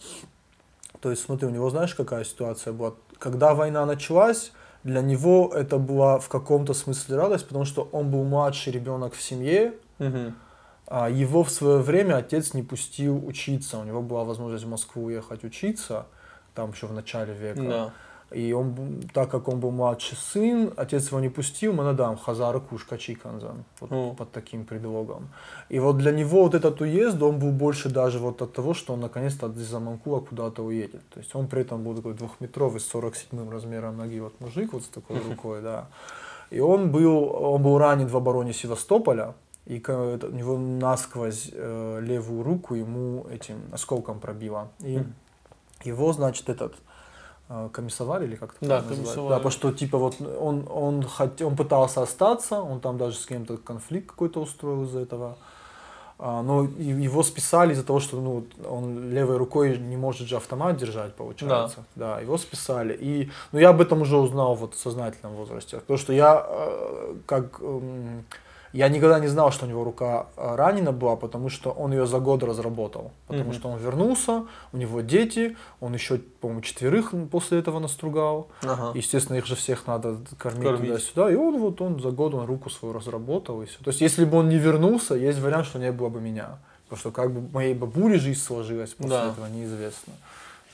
то есть, смотри, у него, знаешь, какая ситуация была? Когда война началась, для него это была в каком-то смысле радость, потому что он был младший ребенок в семье, его в свое время отец не пустил учиться, у него была возможность в Москву уехать учиться, там еще в начале века. Да. И он, так как он был младший сын, отец его не пустил, Манадам, Хазар Кушка Чиканзан, вот под таким предлогом. И вот для него вот этот уезд, он был больше даже вот от того, что он наконец-то из-за Манкула куда-то уедет. То есть он при этом был такой 2-метровый, с 47-м размером ноги, вот мужик вот с такой рукой, да. И он был ранен в обороне Севастополя, и у него насквозь левую руку ему этим осколком пробило. И его, значит, комиссовали или как-то комиссовали. Да, потому что типа вот он пытался остаться, он там даже с кем-то конфликт какой-то устроил из-за этого. Но его списали из-за того, что он левой рукой не может же автомат держать, получается. Да, его списали. И я об этом уже узнал вот в сознательном возрасте. Потому что я никогда не знал, что у него рука ранена была, потому что он ее за год разработал. Потому что он вернулся, у него дети, он еще, по-моему, 4 после этого настругал. Естественно, их же всех надо кормить туда-сюда. И он за год руку свою разработал. И все. То есть, если бы он не вернулся, есть вариант, что не было бы меня. Потому что как бы моей бабуле жизнь сложилась после этого, неизвестно.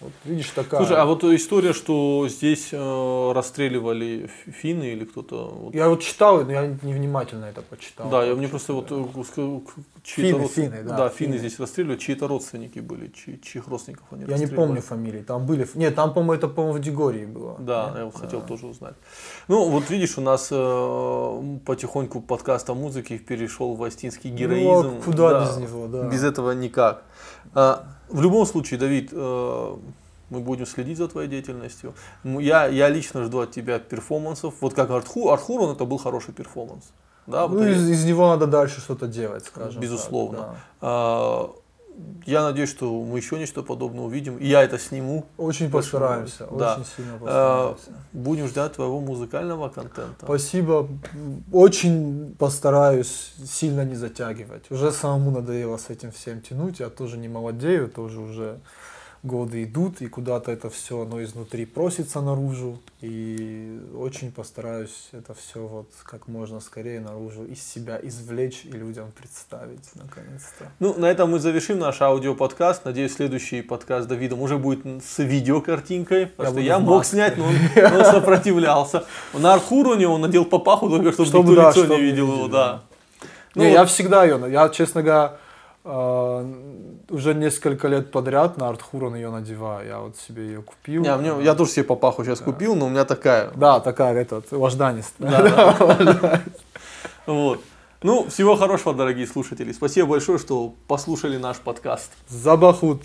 Вот видишь, такая. Слушай, а вот история, что здесь расстреливали финны или кто-то... Вот... Я вот читал, но я невнимательно это почитал. Да, мне просто вот Финны, да. Да, финны здесь расстреливали, чьи-то родственники были, чьих родственников они Я не помню фамилии, там были... Нет, там, по-моему, это, по-моему, в Дегории было. Да, я вот хотел тоже узнать. Ну, вот видишь, у нас потихоньку подкаст о музыке перешел в остинский героизм. Ну, а куда без него, да. Без этого никак. В любом случае, Давид, мы будем следить за твоей деятельностью. Я лично жду от тебя перформансов. Вот как Артхурон, это был хороший перформанс. Да, ну, из него надо дальше что-то делать, скажем. Безусловно. Так, да. Я надеюсь, что мы еще нечто подобное увидим. И я это сниму. Очень постараемся. Да. Очень сильно постараемся. Будем ждать твоего музыкального контента. Спасибо. Очень постараюсь сильно не затягивать. Уже самому надоело с этим всем тянуть. Я тоже не молодею, тоже уже годы идут, и куда-то это все, оно изнутри просится наружу. И очень постараюсь это все вот как можно скорее наружу из себя извлечь и людям представить, наконец-то. Ну, на этом мы завершим наш аудиоподкаст. Надеюсь, следующий подкаст с Давидом уже будет с видеокартинкой. Потому что я мог снять, но он сопротивлялся. На Артхуроне он надел папаху, только чтобы никто лицо не видел его. Да. Не, я всегда ее, я, честно говоря, уже несколько лет подряд на Артхурон ее надеваю. Я вот себе ее купил. Я тоже себе папаху сейчас купил, но у меня такая. Да, такая, вожданистая. Да. Вот. Ну, всего хорошего, дорогие слушатели. Спасибо большое, что послушали наш подкаст. Забахут.